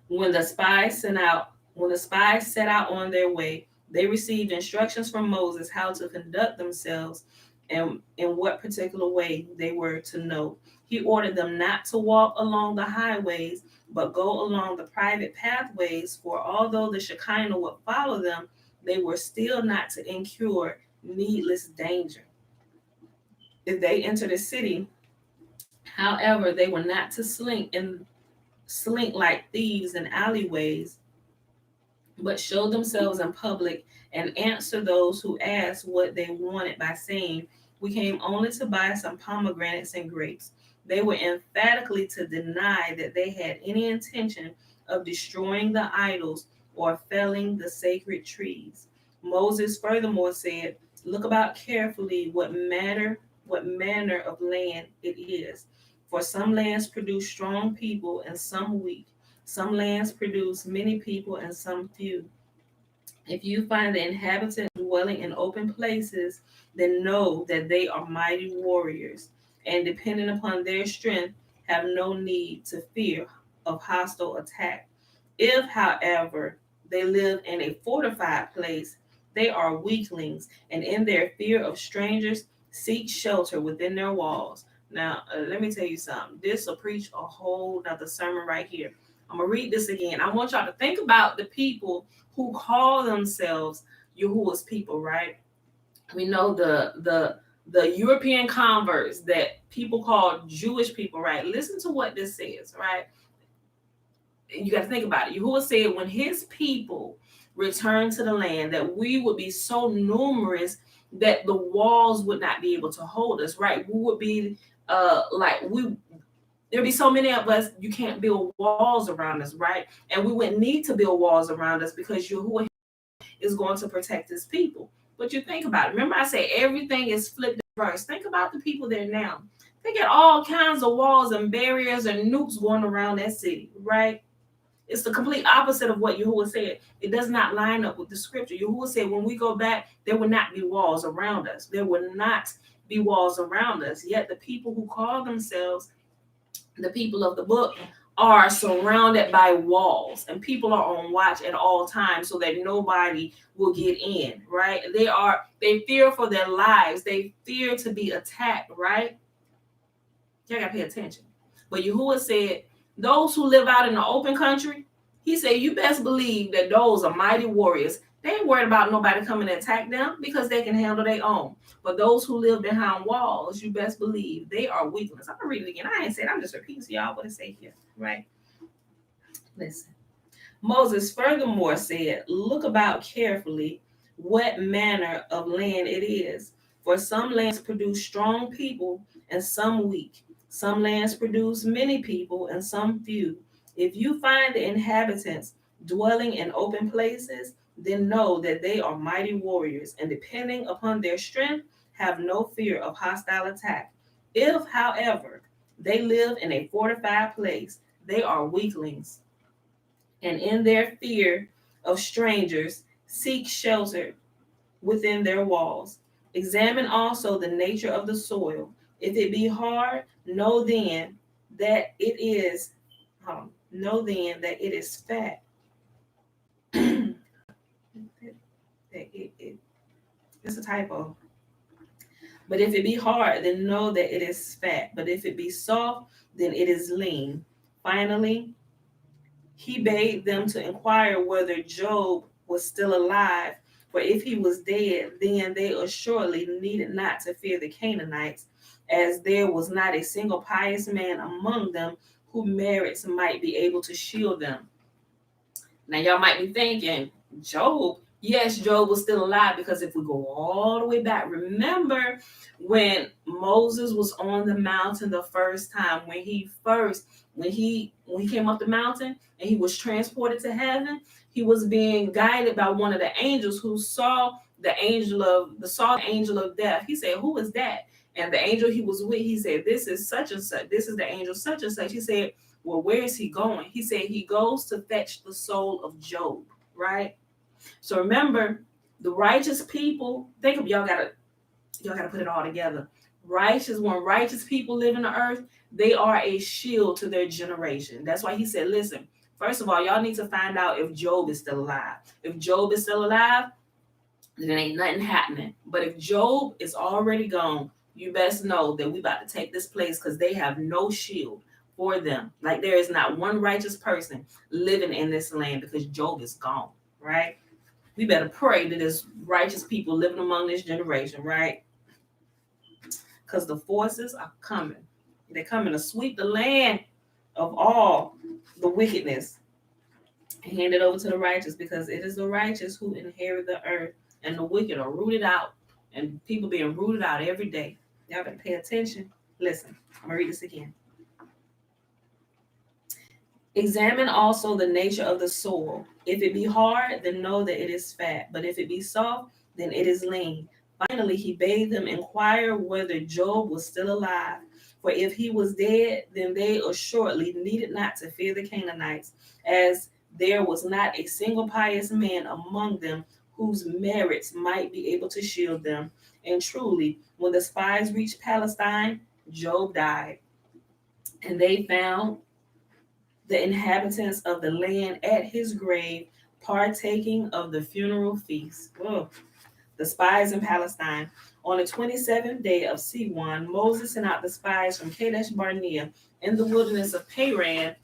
S1: When the spies set out on their way, they received instructions from Moses how to conduct themselves and in what particular way they were to know. He ordered them not to walk along the highways, but go along the private pathways, for although the Shekinah would follow them, they were still not to incur needless danger. If they entered a city, however, they were not to slink like thieves in alleyways, but show themselves in public and answer those who asked what they wanted by saying, We came only to buy some pomegranates and grapes. They were emphatically to deny that they had any intention of destroying the idols or felling the sacred trees. Moses furthermore said, Look about carefully what manner of land it is. For some lands produce strong people and some weak. Some lands produce many people and some few. If you find the inhabitants dwelling in open places, then know that they are mighty warriors, and depending upon their strength, have no need to fear of hostile attack. If, however, they live in a fortified place, they are weaklings, and in their fear of strangers, seek shelter within their walls. Now, let me tell you something. This will preach a whole nother sermon right here. I'm going to read this again. I want y'all to think about the people who call themselves Yahuwah's people, right? We know the European converts that people call Jewish people, right? Listen to what this says, right? You got to think about it. Yahuwah said when his people return to the land, that we would be so numerous that the walls would not be able to hold us, right? We would be there'd be so many of us, you can't build walls around us, right? And we wouldn't need to build walls around us because Yahuwah is going to protect his people. But you think about it. Remember I said everything is flipped reverse. Think about the people there now. They get all kinds of walls and barriers and nukes going around that city, right? It's the complete opposite of what Yahuwah said. It does not line up with the scripture. Yahuwah said when we go back, there will not be walls around us. There will not be walls around us. Yet the people who call themselves the people of the book are surrounded by walls, and people are on watch at all times so that nobody will get in, right? They fear for their lives. They fear to be attacked, right? You gotta pay attention. But Yahuwah said, those who live out in the open country, he said, you best believe that those are mighty warriors. They ain't worried about nobody coming to attack them because they can handle their own. But those who live behind walls, you best believe they are weaklings. I'm gonna read it again. I ain't said, I'm just repeating to y'all what it say here, right? Listen. Moses furthermore said, Look about carefully what manner of land it is. For some lands produce strong people and some weak. Some lands produce many people and some few. If you find the inhabitants dwelling in open places, then know that they are mighty warriors, and depending upon their strength, have no fear of hostile attack. If, however, they live in a fortified place, they are weaklings, and in their fear of strangers, seek shelter within their walls. Examine also the nature of the soil. If it be hard, know then that it is fat. It's a typo. But if it be hard, then know that it is fat. But if it be soft, then it is lean. Finally, he bade them to inquire whether Job was still alive. For if he was dead, then they assuredly needed not to fear the Canaanites, as there was not a single pious man among them whose merits might be able to shield them. Now, y'all might be thinking, Job? Yes, Job was still alive, because if we go all the way back, remember when Moses was on the mountain the first time, when he came up the mountain and he was transported to heaven, he was being guided by one of the angels who saw the angel of death. He said, "Who is that?" And the angel he was with, he said, "This is such and such. This is the angel such and such." He said, "Well, where is he going?" He said, "He goes to fetch the soul of Job," right? So remember, the righteous people, think of y'all gotta put it all together. When righteous people live in the earth, they are a shield to their generation. That's why he said, listen, first of all, y'all need to find out if Job is still alive. If Job is still alive, then ain't nothing happening. But if Job is already gone, you best know that we about to take this place, because they have no shield for them. Like, there is not one righteous person living in this land, because Job is gone, right? We better pray that there's righteous people living among this generation, right? Because the forces are coming. They're coming to sweep the land of all the wickedness and hand it over to the righteous, because it is the righteous who inherit the earth, and the wicked are rooted out, and people being rooted out every day. Y'all better pay attention. Listen, I'm going to read this again. Examine also the nature of the soil. If it be hard, then know that it is fat. But if it be soft, then it is lean. Finally, he bade them inquire whether Job was still alive. For if he was dead, then they assuredly needed not to fear the Canaanites, as there was not a single pious man among them whose merits might be able to shield them. And truly, when the spies reached Palestine, Job died. And they found the inhabitants of the land at his grave, partaking of the funeral feast. Oh, the spies in Palestine. On the 27th day of Siwan, Moses sent out the spies from Kadesh Barnea in the wilderness of Paran,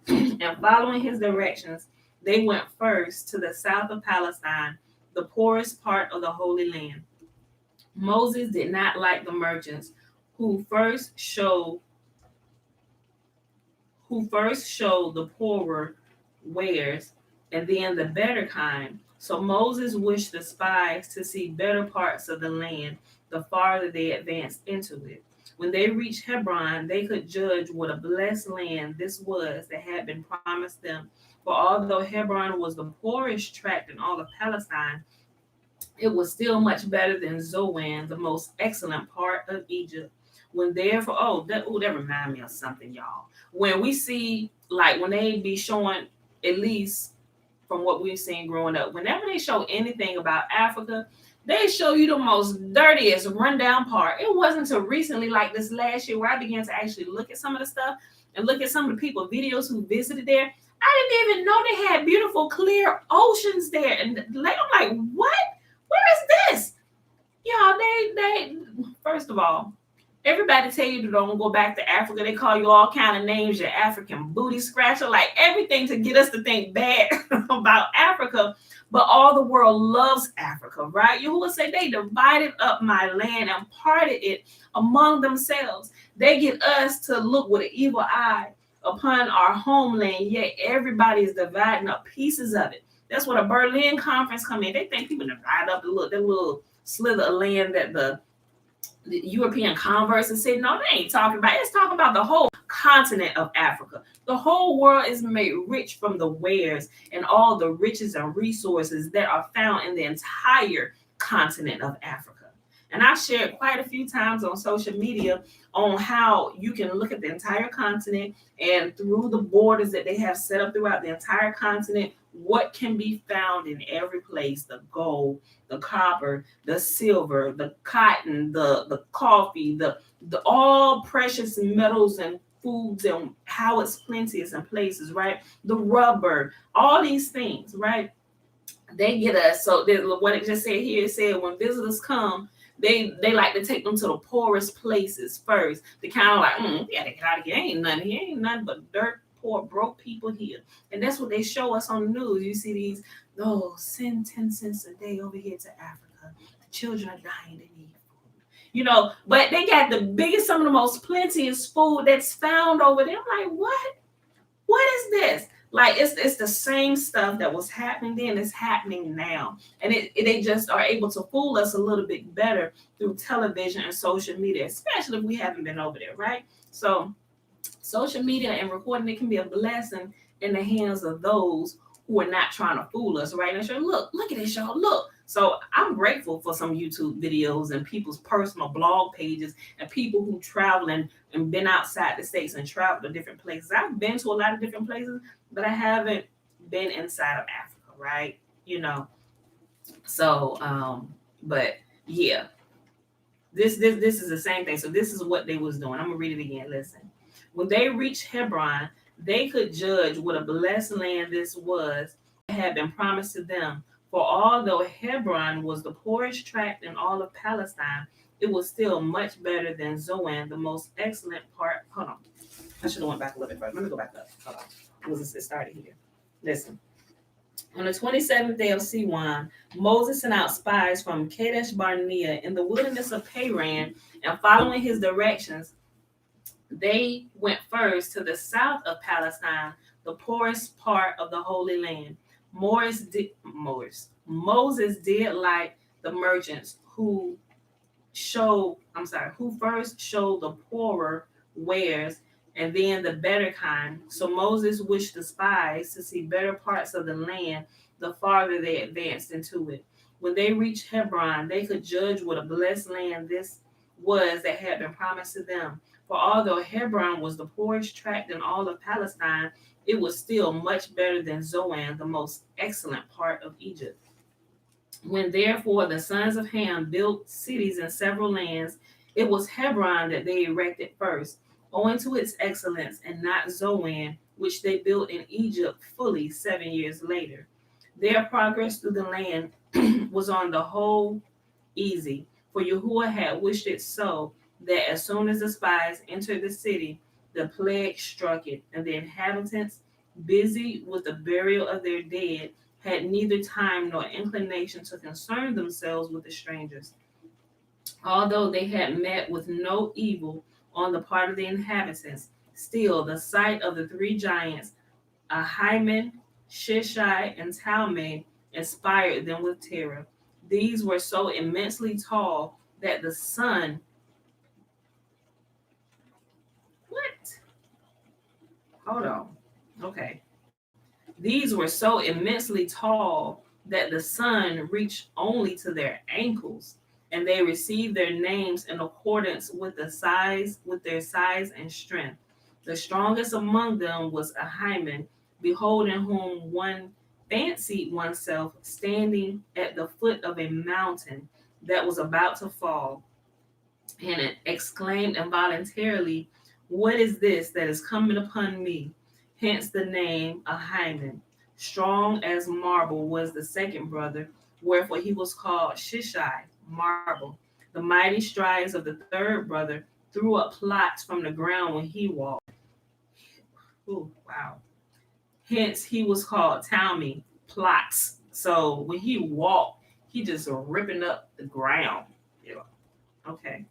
S1: and following his directions, they went first to the south of Palestine, the poorest part of the Holy Land. Moses did not like the merchants who first showed the poorer wares, and then the better kind. So Moses wished the spies to see better parts of the land the farther they advanced into it. When they reached Hebron, they could judge what a blessed land this was that had been promised them. For although Hebron was the poorest tract in all of Palestine, it was still much better than Zoan, the most excellent part of Egypt. When therefore, that reminds me of something, y'all. When we see, like, when they be showing, at least from what we've seen growing up, whenever they show anything about Africa, they show you the most dirtiest rundown part. It wasn't until recently, like this last year, where I began to actually look at some of the stuff and look at some of the people videos who visited there. I didn't even know they had beautiful, clear oceans there. And I'm like, what? Where is this? Y'all, they first of all, everybody tell you to don't go back to Africa. They call you all kind of names, your African booty scratcher, like everything to get us to think bad about Africa. But all the world loves Africa, right? Yahuah say they divided up my land and parted it among themselves. They get us to look with an evil eye upon our homeland, yet everybody is dividing up pieces of it. That's what a Berlin conference come in. They think people divide up the little slither of land that the the European converts and said, no, they ain't talking about it. It's talking about the whole continent of Africa. The whole world is made rich from the wares and all the riches and resources that are found in the entire continent of Africa. And I shared quite a few times on social media on how you can look at the entire continent and through the borders that they have set up throughout the entire continent, what can be found in every place: the gold, the copper, the silver, the cotton, the coffee, the all precious metals and foods, and how it's plenteous in places, right? The rubber, all these things, right? They get us. So what it just said here, it said when visitors come, they like to take them to the poorest places first. They kind of like, yeah, they get out of here. Ain't nothing here. Ain't nothing but dirt, poor, broke people here. And that's what they show us on the news. You see these, send 10 cents a day over here to Africa. The children are dying. They need food. But they got the biggest, some of the most plenteous food that's found over there. I'm like, what? What is this? Like it's the same stuff that was happening then is happening now, and they just are able to fool us a little bit better through television and social media, especially if we haven't been over there, right? So social media and recording, it can be a blessing in the hands of those who are not trying to fool us, right? And sure, look at this, y'all, look. So I'm grateful for some YouTube videos and people's personal blog pages and people who travel and been outside the states and traveled to different places. I've been to a lot of different places, but I haven't been inside of Africa, right? So but yeah, this is the same thing. So this is what they was doing. I'm gonna read it again. Listen. When they reached Hebron, they could judge what a blessed land this was that had been promised to them. For although Hebron was the poorest tract in all of Palestine, it was still much better than Zoan, the most excellent part. Hold on. I should have went back a little bit further. Let me go back up. Hold on. It started here. Listen. On the 27th day of Siwan, Moses sent out spies from Kadesh Barnea in the wilderness of Paran, and following his directions, they went first to the south of Palestine, the poorest part of the Holy Land. Moses did like the merchants who first showed the poorer wares and then the better kind. So Moses wished the spies to see better parts of the land the farther they advanced into it. When they reached Hebron, they could judge what a blessed land this was that had been promised to them. For although Hebron was the poorest tract in all of Palestine, it was still much better than Zoan, the most excellent part of Egypt. When therefore the sons of Ham built cities in several lands, it was Hebron that they erected first, owing to its excellence, and not Zoan, which they built in Egypt fully 7 years later. Their progress through the land was on the whole easy, for Yahuah had wished it so that as soon as the spies entered the city, the plague struck it, and the inhabitants, busy with the burial of their dead, had neither time nor inclination to concern themselves with the strangers. Although they had met with no evil on the part of the inhabitants, still the sight of the three giants, Ahiman, Shishai, and Talmai, inspired them with terror. These were so immensely tall that the sun. What? Hold on. Okay. These were so immensely tall that the sun reached only to their ankles, and they received their names in accordance with their size and strength. The strongest among them was Ahiman, beholding whom one fancied oneself standing at the foot of a mountain that was about to fall, and it exclaimed involuntarily, "What is this that is coming upon me?" Hence the name Ahiman. Strong as marble was the second brother, wherefore he was called Shishai, marble. The mighty strides of the third brother threw up plots from the ground when he walked. Ooh, wow. Hence he was called Talmi, plots. So when he walked, he just ripping up the ground. Yeah. Okay.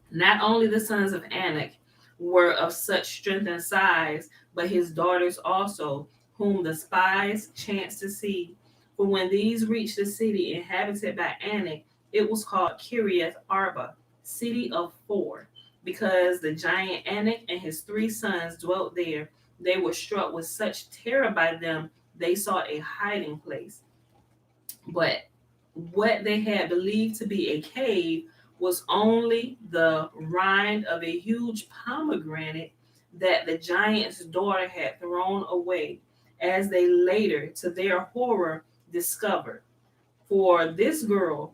S1: Not only the sons of Anak were of such strength and size, but his daughters also, whom the spies chanced to see. For when these reached the city inhabited by Anak, it was called Kiriath Arba. city of four, because the giant Anak and his 3 sons dwelt there. They were struck with such terror by them, they sought a hiding place. But what they had believed to be a cave was only the rind of a huge pomegranate that the giant's daughter had thrown away, as they later, to their horror, discovered. For this girl,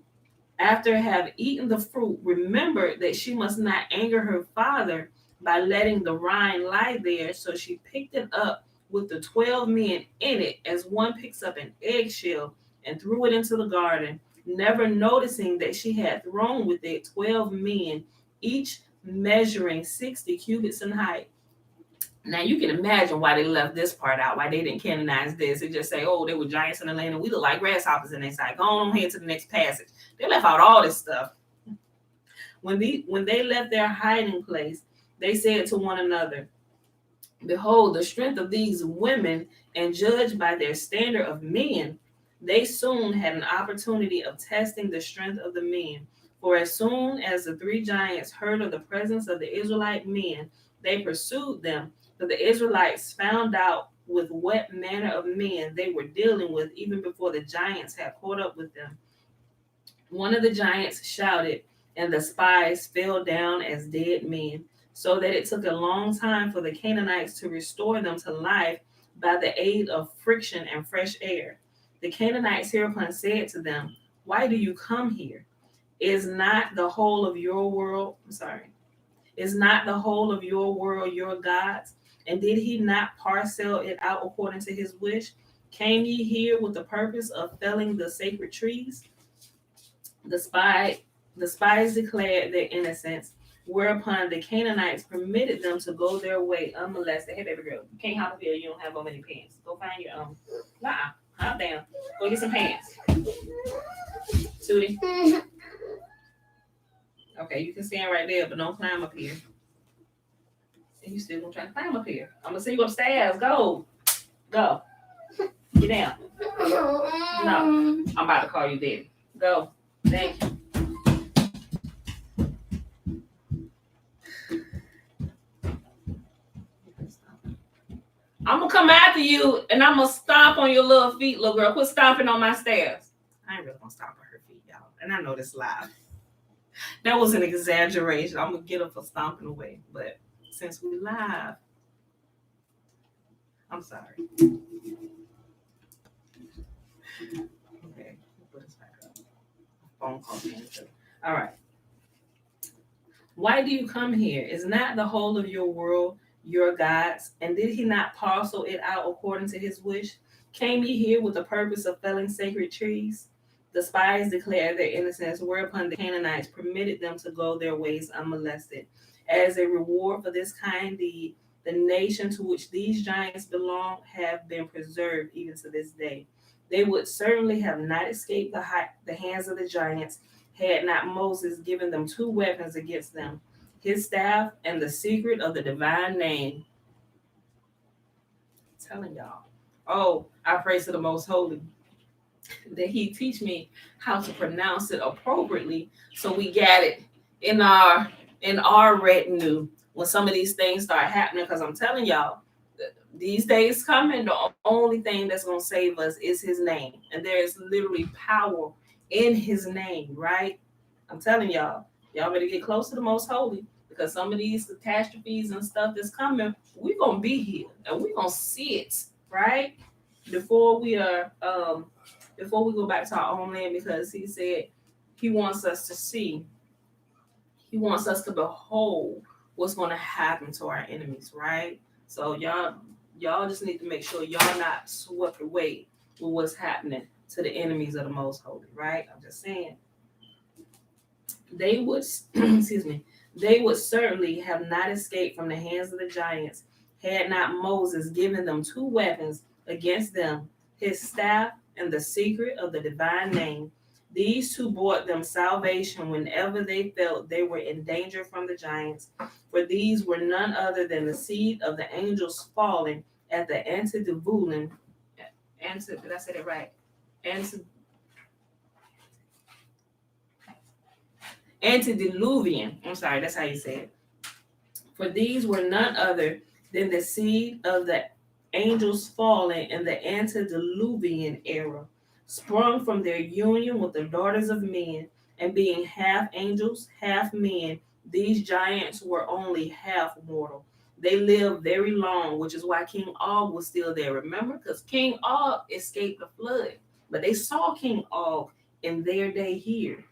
S1: after have eaten the fruit, remembered that she must not anger her father by letting the rind lie there, so she picked it up with the 12 men in it, as one picks up an eggshell, and threw it into the garden, never noticing that she had thrown with it 12 men, each measuring 60 cubits in height. Now you can imagine why they left this part out, why they didn't canonize this. They just say, oh, they were giants in the land and we look like grasshoppers in their sight. Go on ahead to the next passage. They left out all this stuff. When they left their hiding place, they said to one another, behold, the strength of these women, and judged by their standard of men, they soon had an opportunity of testing the strength of the men. For as soon as the 3 giants heard of the presence of the Israelite men, they pursued them. But the Israelites found out with what manner of men they were dealing with, even before the giants had caught up with them. One of the giants shouted, and the spies fell down as dead men, so that it took a long time for the Canaanites to restore them to life by the aid of friction and fresh air. The Canaanites hereupon said to them, why do you come here? Is not the whole of your world, is not the whole of your world your God's? And did he not parcel it out according to his wish? Came ye here with the purpose of felling the sacred trees? The spies declared their innocence, whereupon the Canaanites permitted them to go their way unmolested. Hey, baby girl, you can't hop up here. You don't have so many pants. Go find your hop down. Go get some pants, Tootie. Okay, you can stand right there, but don't climb up here. And you still gonna try to climb up here? I'm gonna send you upstairs. Go. Get down. No, I'm about to call you daddy. Go. Thank you. I'm gonna come after you and I'm gonna stomp on your little feet, little girl. Quit stomping on my stairs. I ain't really gonna stomp on her feet, y'all. And I know this live. That was an exaggeration. I'm gonna get her for stomping away. But since we live, I'm sorry. Okay, put this back up. Phone call came through. All right. Why do you come here? Is not the whole of your world your God's? And did he not parcel it out according to his wish? Came ye here with the purpose of felling sacred trees? The spies declared their innocence, whereupon the Canaanites permitted them to go their ways unmolested. As a reward for this kind deed, the nation to which these giants belong have been preserved even to this day. They would certainly have not escaped the hands of the giants had not Moses given them 2 weapons against them, his staff and the secret of the divine name. I'm telling y'all. Oh, I pray to the Most Holy that he teach me how to pronounce it appropriately so we got it in our retinue when some of these things start happening. Because I'm telling y'all, these days coming, the only thing that's going to save us is his name. And there is literally power in his name, right? I'm telling y'all better get close to the Most Holy, because some of these catastrophes and stuff that's coming, we're going to be here and we're going to see it, right? Before we go back to our own land, because he said he wants us to see, he wants us to behold what's going to happen to our enemies, right? So y'all just need to make sure y'all not swept away with what's happening to the enemies of the Most Holy, right? I'm just saying. They would, they would certainly have not escaped from the hands of the giants had not Moses given them 2 weapons against them, his staff and the secret of the divine name. These 2 brought them salvation whenever they felt they were in danger from the giants, for these were none other than the seed of the angels fallen at the antediluvian. Did I say that right? antediluvian. I'm sorry, that's how you say it. For these were none other than the seed of the angels fallen in the antediluvian era, sprung from their union with the daughters of men, and being half angels, half men, these giants were only half mortal. They lived very long, which is why King Og was still there. Remember? Because King Og escaped the flood, but they saw King Og in their day here.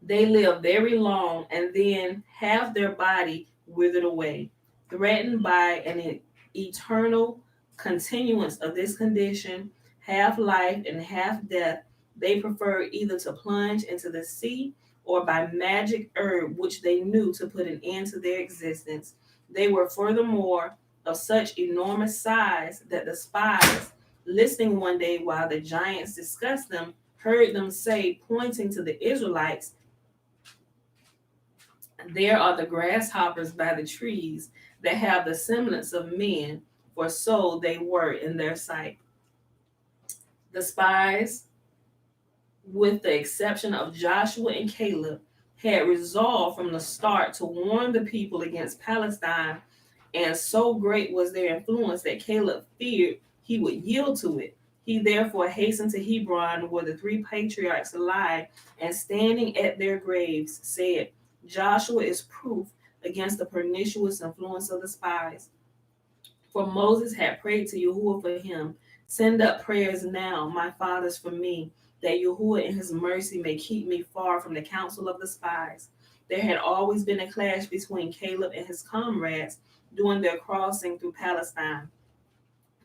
S1: They lived very long, and then half their body withered away. Threatened by an eternal continuance of this condition, half life and half death, they preferred either to plunge into the sea or by magic herb which they knew to put an end to their existence. They were furthermore of such enormous size that the spies, listening one day while the giants discussed them, heard them say, pointing to the Israelites, there are the grasshoppers by the trees that have the semblance of men, for so they were in their sight. The spies, with the exception of Joshua and Caleb, had resolved from the start to warn the people against Palestine, and so great was their influence that Caleb feared he would yield to it. He therefore hastened to Hebron, where the three patriarchs lie, and standing at their graves, said, Joshua is proof against the pernicious influence of the spies. For Moses had prayed to Yahuah for him. Send up prayers now, my fathers, for me, that Yahuah in his mercy may keep me far from the counsel of the spies. There had always been a clash between Caleb and his comrades during their crossing through Palestine.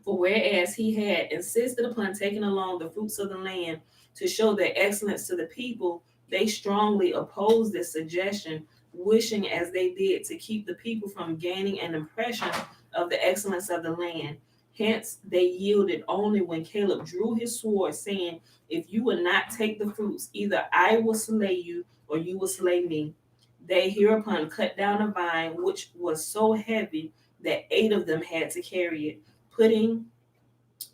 S1: For whereas he had insisted upon taking along the fruits of the land to show their excellence to the people, they strongly opposed this suggestion, wishing as they did to keep the people from gaining an impression of the excellence of the land. Hence, they yielded only when Caleb drew his sword, saying, if you will not take the fruits, either I will slay you or you will slay me. They hereupon cut down a vine which was so heavy that 8 of them had to carry it, putting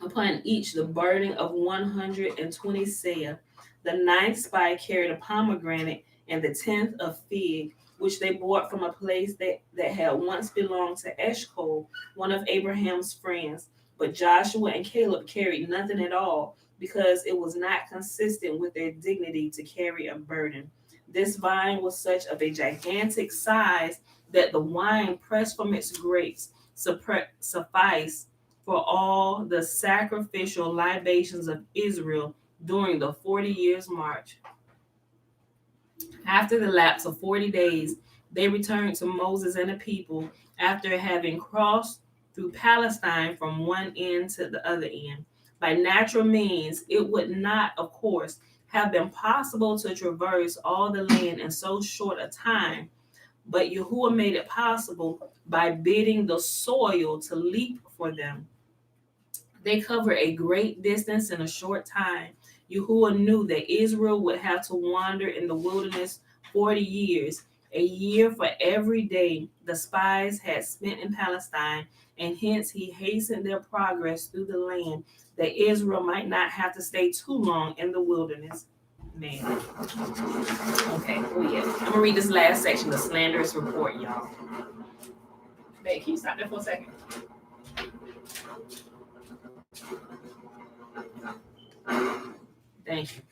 S1: upon each the burden of 120 seah. The 9th spy carried a pomegranate, and the 10th a fig, which they bought from a place that had once belonged to Eshcol, one of Abraham's friends. But Joshua and Caleb carried nothing at all, because it was not consistent with their dignity to carry a burden. This vine was such of a gigantic size that the wine pressed from its grapes sufficed for all the sacrificial libations of Israel during the 40 years' march. After the lapse of 40 days, they returned to Moses and the people after having crossed through Palestine from one end to the other end. By natural means, it would not, of course, have been possible to traverse all the land in so short a time, but Yahuah made it possible by bidding the soil to leap for them. They covered a great distance in a short time. Yahuah knew that Israel would have to wander in the wilderness 40 years, a year for every day the spies had spent in Palestine, and hence he hastened their progress through the land, that Israel might not have to stay too long in the wilderness. Man. Okay, oh yeah. I'm gonna read this last section, the slanderous report, y'all. Babe, can you stop there for a second? Thank you.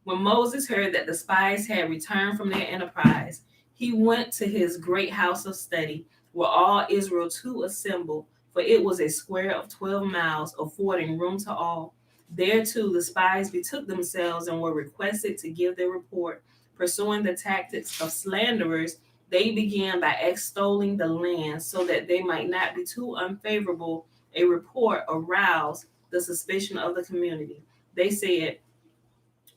S1: When Moses heard that the spies had returned from their enterprise, he went to his great house of study, where all Israel too assembled, for it was a square of 12 miles, affording room to all. There too the spies betook themselves and were requested to give their report. Pursuing the tactics of slanderers, they began by extolling the land, so that they might not be too unfavorable. A report aroused the suspicion of the community. They said,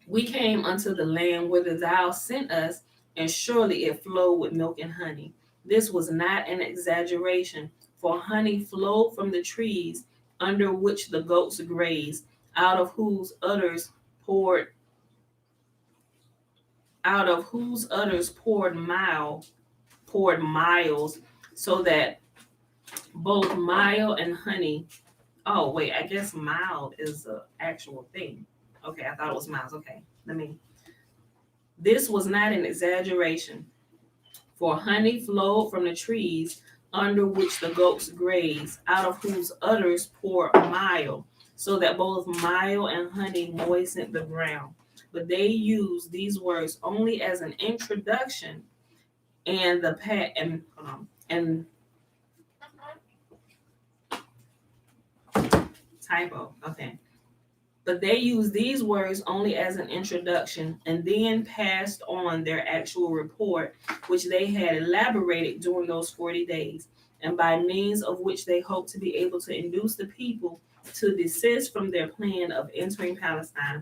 S1: we came unto the land whither thou sent us, and surely it flowed with milk and honey. This was not an exaggeration, for honey flowed from the trees under which the goats grazed, out of whose udders poured miles, so that both mile and honey. Oh wait, I guess mile is the actual thing. Okay, I thought it was miles. Okay, let me This was not an exaggeration, for honey flowed from the trees under which the goats graze, out of whose udders poured mile, so that both mile and honey moistened the ground. But they used these words only as an introduction and the pat and typo. Okay. But they used these words only as an introduction and then passed on their actual report, which they had elaborated during those 40 days, and by means of which they hoped to be able to induce the people to desist from their plan of entering Palestine.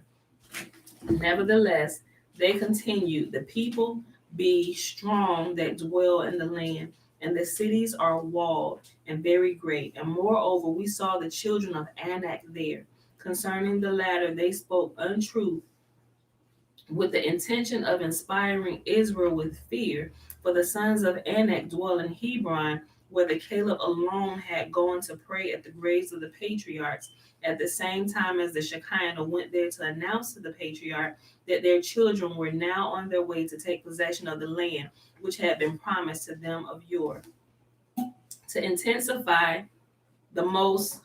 S1: Nevertheless, they continued, the people be strong that dwell in the land, and the cities are walled and very great. And moreover, we saw the children of Anak there. Concerning the latter, they spoke untruth with the intention of inspiring Israel with fear. For the sons of Anak dwell in Hebron, where the Caleb alone had gone to pray at the graves of the patriarchs, at the same time as the Shekinah went there to announce to the patriarch that their children were now on their way to take possession of the land which had been promised to them of yore. To intensify the most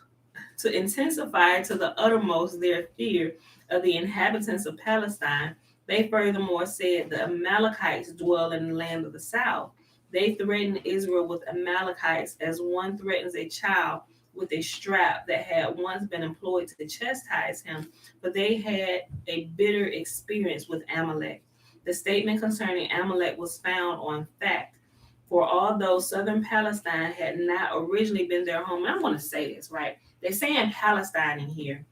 S1: to intensify to the uttermost their fear of the inhabitants of Palestine, they furthermore said, the Amalekites dwell in the land of the south. They threatened Israel with Amalekites as one threatens a child with a strap that had once been employed to chastise him, but they had a bitter experience with Amalek. The statement concerning Amalek was found on fact. For although southern Palestine had not originally been their home, and I want to say this, right? They're saying Palestine in here.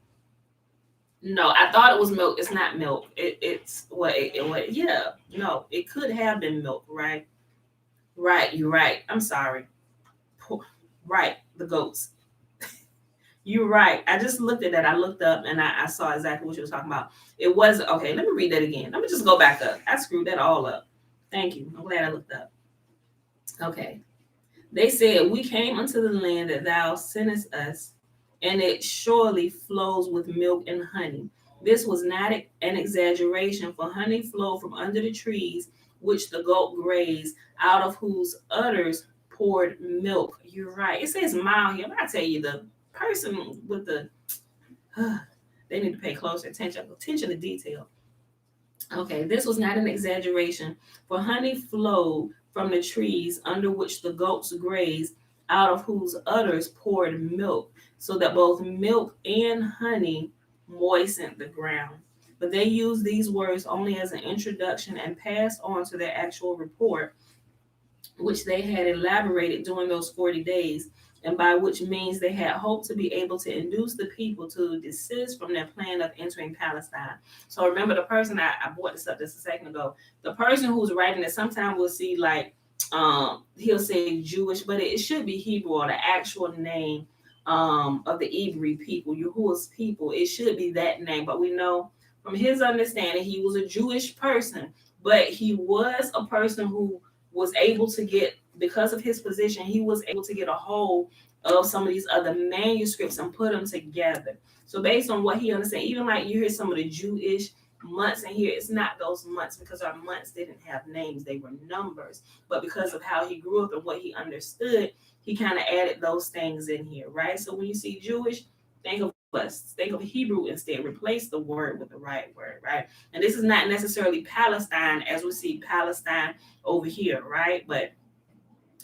S1: No, I thought it was milk. It's not milk. It's what? Yeah, no, it could have been milk, right? Right, you're right. I'm sorry. Right, the goats. You're right. I just looked at that. I looked up and I saw exactly what you were talking about. It was okay. Let me read that again. Let me just go back up. I screwed that all up. Thank you. I'm glad I looked up. Okay. They said, we came unto the land that thou sentest us, and it surely flows with milk and honey. This was not an exaggeration, for honey flowed from under the trees which the goat grazed, out of whose udders poured milk. You're right. It says mile here. But I tell you, the person with the they need to pay closer attention to detail. Okay, this was not an exaggeration, for honey flowed from the trees under which the goats grazed, out of whose udders poured milk, so that both milk and honey moistened the ground. But they used these words only as an introduction and passed on to their actual report, which they had elaborated during those 40 days, and by which means they had hoped to be able to induce the people to desist from their plan of entering Palestine. So remember, the person I brought this up just a second ago, the person who's writing it, sometimes we'll see like he'll say Jewish, but it should be Hebrew or the actual name of the Hebrew people, Yahuah's people. It should be that name, but we know from his understanding he was a Jewish person, but he was a person who was able to get, because of his position, he was able to get a hold of some of these other manuscripts and put them together. So based on what he understands, even like you hear some of the Jewish months in here, it's not those months because our months didn't have names, they were numbers. But because of how he grew up and what he understood, he kind of added those things in here, right? So when you see Jewish, think of us, think of Hebrew instead, replace the word with the right word, right? And this is not necessarily Palestine as we see Palestine over here, right? But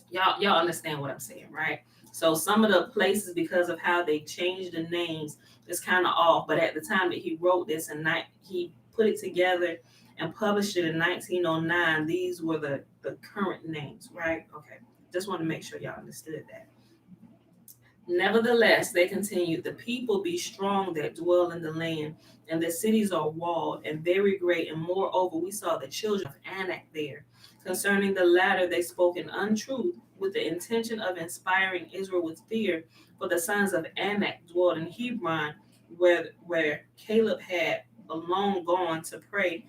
S1: y'all understand what I'm saying, right? So some of the places, because of how they changed the names, is kind of off. But at the time that he wrote this and he put it together and published it in 1909, these were the current names, right? Okay. Just want to make sure y'all understood that. Nevertheless, they continued, the people be strong that dwell in the land, and the cities are walled and very great. And moreover, we saw the children of Anak there. Concerning the latter, they spoke an untruth with the intention of inspiring Israel with fear. For the sons of Anak dwelled in Hebron, where Caleb had alone gone to pray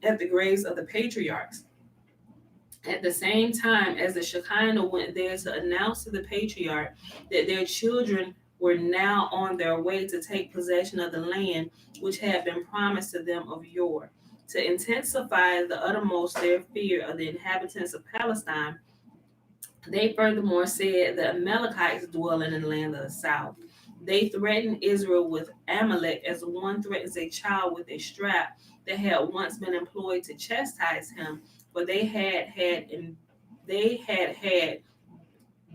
S1: at the graves of the patriarchs. At the same time as the Shekinah went there to announce to the patriarch that their children were now on their way to take possession of the land which had been promised to them of yore. To intensify the uttermost their fear of the inhabitants of Palestine, they furthermore said the Amalekites dwelling in the land of the south. They threatened Israel with Amalek as one threatens a child with a strap that had once been employed to chastise him, for they had had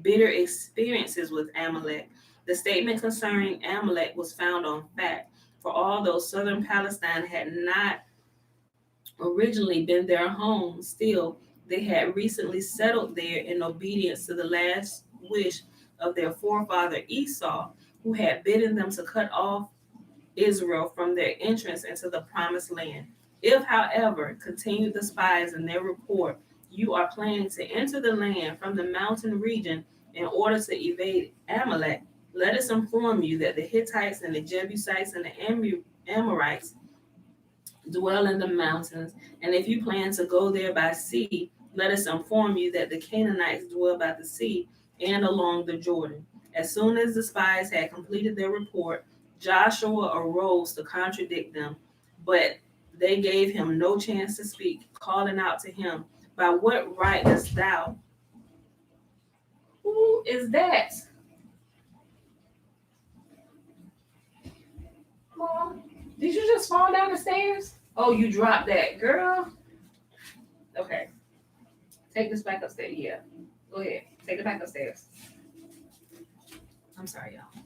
S1: bitter experiences with Amalek. The statement concerning Amalek was found on fact, for although southern Palestine had not originally been their home, still they had recently settled there in obedience to the last wish of their forefather Esau, who had bidden them to cut off Israel from their entrance into the promised land. If, however, continued the spies in their report, you are planning to enter the land from the mountain region in order to evade Amalek, let us inform you that the Hittites and the Jebusites and the Amorites dwell in the mountains, and if you plan to go there by sea, let us inform you that the Canaanites dwell by the sea and along the Jordan. As soon as the spies had completed their report, Joshua arose to contradict them, but they gave him no chance to speak, calling out to him, by what right dost thou? Who is that? Mom, did you just fall down the stairs? Oh, you dropped that, girl. Okay. Take this back upstairs. Yeah. Go ahead. Take it back upstairs. I'm sorry, y'all.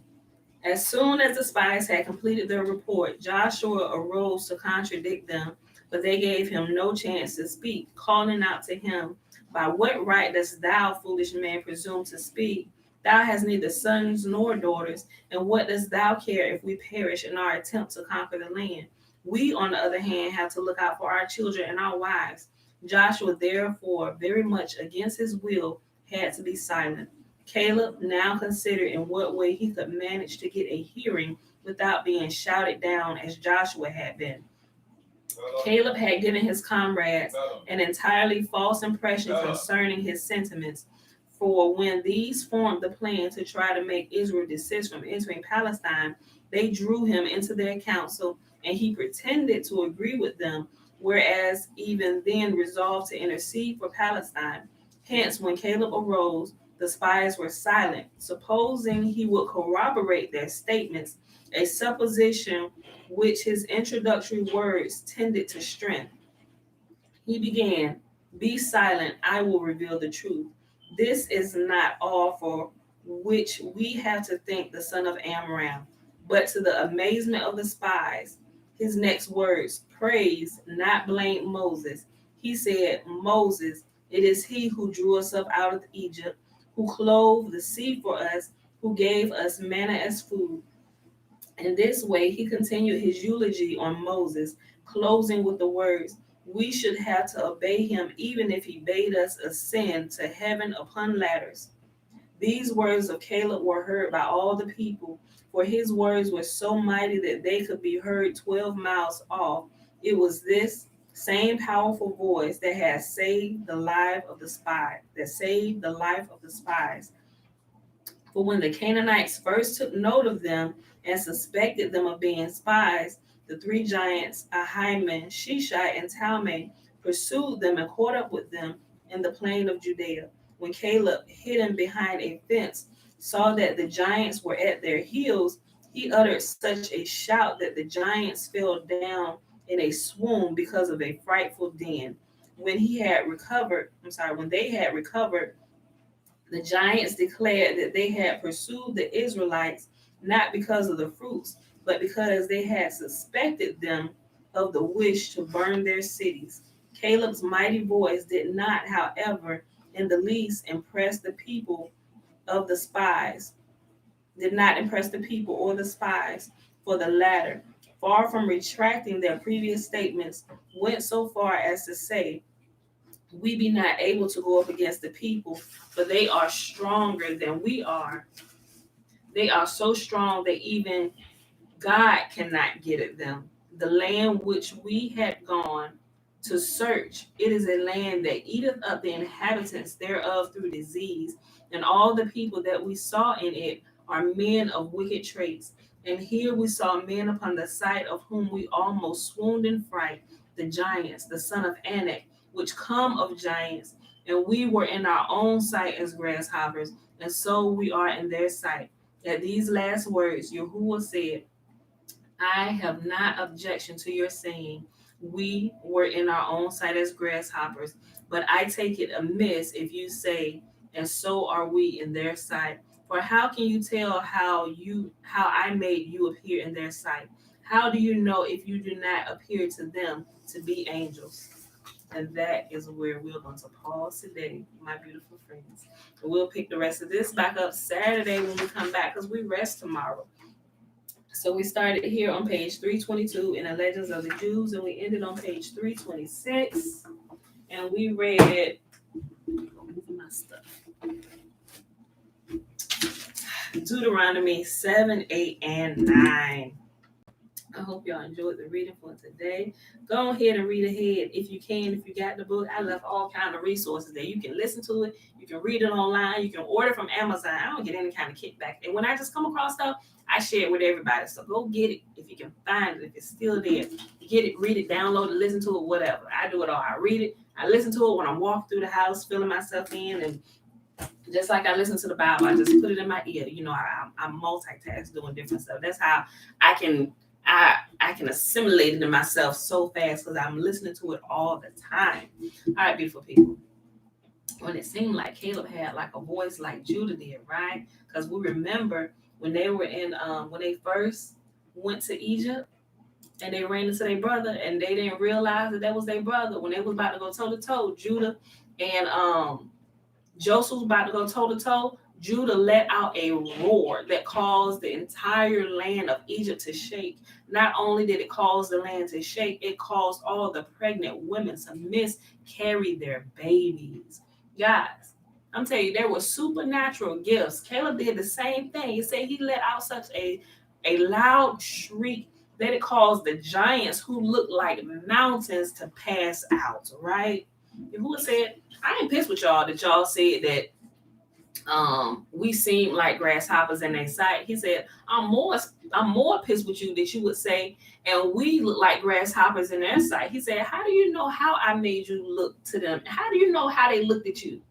S1: As soon as the spies had completed their report, Joshua arose to contradict them, but they gave him no chance to speak, calling out to him, by what right dost thou, foolish man, presume to speak? Thou hast neither sons nor daughters, and what dost thou care if we perish in our attempt to conquer the land? We, on the other hand, have to look out for our children and our wives. Joshua, therefore, very much against his will, had to be silent. Caleb now considered in what way he could manage to get a hearing without being shouted down as Joshua had been. Caleb had given his comrades an entirely false impression concerning his sentiments, for when these formed the plan to try to make Israel desist from entering Palestine, they drew him into their council, and he pretended to agree with them, whereas even then resolved to intercede for Palestine. Hence, when Caleb arose, the spies were silent, supposing he would corroborate their statements, a supposition which his introductory words tended to strengthen. He began, be silent, I will reveal the truth. This is not all for which we have to thank the son of Amram, but to the amazement of the spies. His next words, praise, not blame Moses. He said, Moses, it is he who drew us up out of Egypt, who clove the sea for us, who gave us manna as food. In this way, he continued his eulogy on Moses, closing with the words, we should have to obey him even if he bade us ascend to heaven upon ladders. These words of Caleb were heard by all the people, for his words were so mighty that they could be heard 12 miles off. It was this same powerful voice that had saved the life of the spies. For when the Canaanites first took note of them and suspected them of being spies, the three giants, Ahiman, Shishai, and Talmai, pursued them and caught up with them in the plain of Judea. When Caleb, hidden behind a fence, saw that the giants were at their heels, he uttered such a shout that the giants fell down in a swoon because of a frightful din. When they had recovered, the giants declared that they had pursued the Israelites not because of the fruits, but because they had suspected them of the wish to burn their cities. Caleb's mighty voice did not, however, in the least impress the people of the spies, did not impress the people or the spies, for the latter, far from retracting their previous statements, went so far as to say, we be not able to go up against the people, but they are stronger than we are. They are so strong that even God cannot get at them. The land which we had gone to search, it is a land that eateth up the inhabitants thereof through disease, and all the people that we saw in it are men of wicked traits. And here we saw men upon the sight of whom we almost swooned in fright. the giants, the son of Anak, which come of giants, and we were in our own sight as grasshoppers, and so we are in their sight. At these last words, Yahuah said, I have not objection to your saying, we were in our own sight as grasshoppers, but I take it amiss if you say, and so are we in their sight. For how can you tell how I made you appear in their sight? How do you know if you do not appear to them to be angels? And that is where we're going to pause today, my beautiful friends. We'll pick the rest of this back up Saturday when we come back, because we rest tomorrow. So we started here on page 322 in the Legends of the Jews, and we ended on page 326. And we read my stuff. Deuteronomy 7, 8, and 9. I hope y'all enjoyed the reading for today. Go ahead and read ahead if you can. If you got the book, I left all kind of resources there. You can listen to it. You can read it online. You can order from Amazon. I don't get any kind of kickback. And when I just come across stuff, I share it with everybody. So go get it if you can find it. If it's still there, get it, read it, download it, listen to it, whatever. I do it all. I read it. I listen to it when I'm walking through the house, filling myself in, and just like I listen to the Bible, I just put it in my ear. You know, I multitask doing different stuff. That's how I can assimilate it to myself so fast, because I'm listening to it all the time. All right, beautiful people. When it seemed like Caleb had like a voice like Judah did, right? Because we remember when they were when they first went to Egypt and they ran into their brother and they didn't realize that was their brother. When they was about to go toe to toe, Judah and Joseph was about to go toe to toe. Judah let out a roar that caused the entire land of Egypt to shake. Not only did it cause the land to shake, it caused all the pregnant women to miscarry their babies. Guys, I'm telling you, there were supernatural gifts. Caleb did the same thing. He said he let out such a loud shriek that it caused the giants who looked like mountains to pass out, right? Yahuah said, I ain't pissed with y'all that y'all said that we seem like grasshoppers in their sight. He said, I'm more pissed with you that you would say, and we look like grasshoppers in their sight. He said, how do you know how I made you look to them? How do you know how they looked at you?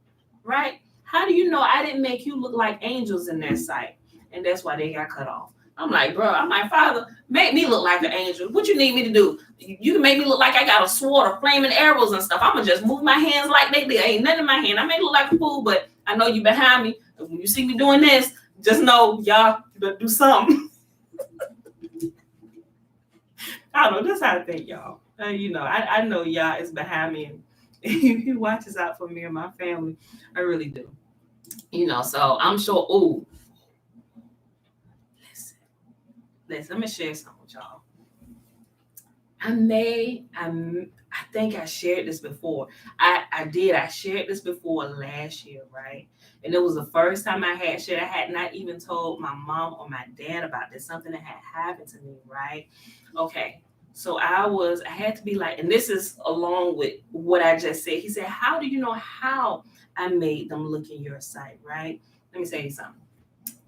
S1: Right? How do you know I didn't make you look like angels in their sight? And that's why they got cut off. I'm like, bro, I'm like, Father, make me look like an angel. What you need me to do? You can make me look like I got a sword of flaming arrows and stuff. I'm going to just move my hands like they did. Ain't nothing in my hand. I may look like a fool, but I know you behind me. And when you see me doing this, just know, y'all, you better do something. I don't know. That's how I think, y'all. I know y'all is behind me. And he watches out for me and my family. I really do. So I'm sure, Listen, let me share something with y'all. I think I shared this before. I did. I shared this before last year, right? And it was the first time I had shared. I had not even told my mom or my dad about this, something that had happened to me, right? Okay. So I had to be like, and this is along with what I just said. He said, how do you know how I made them look in your sight, right? Let me tell you something.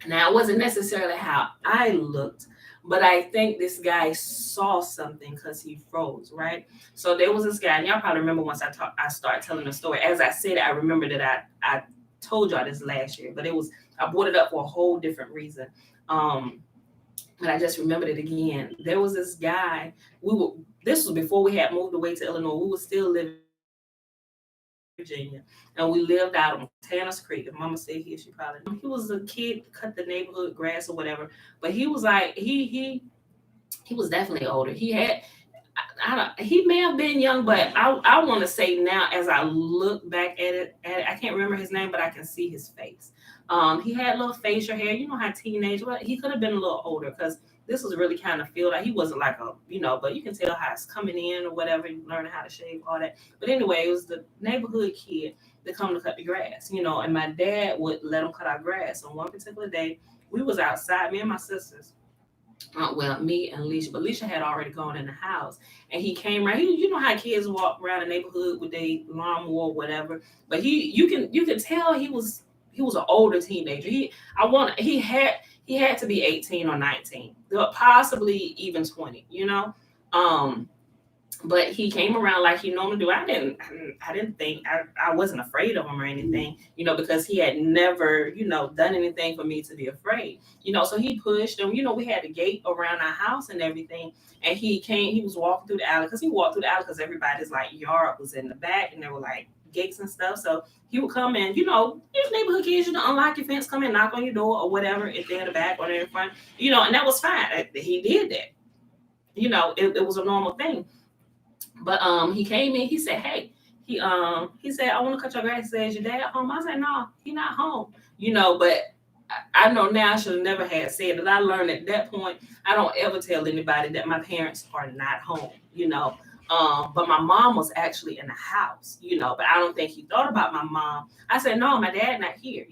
S1: Now, it wasn't necessarily how I looked, but I think this guy saw something because he froze, right? So there was this guy, and y'all probably remember once I started telling the story. As I said, I remember that I told y'all this last year, but I brought it up for a whole different reason. But I just remembered it again. There was this guy. This was before we had moved away to Illinois. We were still living in Virginia, and we lived out on Tanner's Creek. If Mama stayed here, she probably. He was a kid, cut the neighborhood grass or whatever. But he was like he was definitely older. He may have been young, but I want to say now, as I look back at it, I can't remember his name, but I can see his face. He had a little facial hair. You know how teenage, well, he could have been a little older because this was really kind of feel like he wasn't like but you can tell how it's coming in or whatever, learning how to shave, all that. But anyway, it was the neighborhood kid that come to cut the grass, and my dad would let him cut our grass. On one particular day, we was outside, me and my sisters. Me and Alicia, but Alicia had already gone in the house, and he came around. You know how kids walk around the neighborhood with their lawnmower or whatever. But you can tell he was an older teenager. He had to be 18 or 19, possibly even 20. But he came around like he normally do. I didn't think I wasn't afraid of him or anything, because he had never, done anything for me to be afraid. So he pushed him. We had a gate around our house and everything. And he was walking through the alley because everybody's like yard was in the back and there were like gates and stuff. So he would come in, if neighborhood kids, unlock your fence, come in, knock on your door or whatever, if they're in the back or they're in front, and that was fine. He did that. It was a normal thing. But he came in, he said, hey, he said, I want to cut your grass. He said, is your dad home? I said, no, he not home. But I know now I should have never had said that. I learned at that point, I don't ever tell anybody that my parents are not home, but my mom was actually in the house, but I don't think he thought about my mom. I said, no, my dad not here,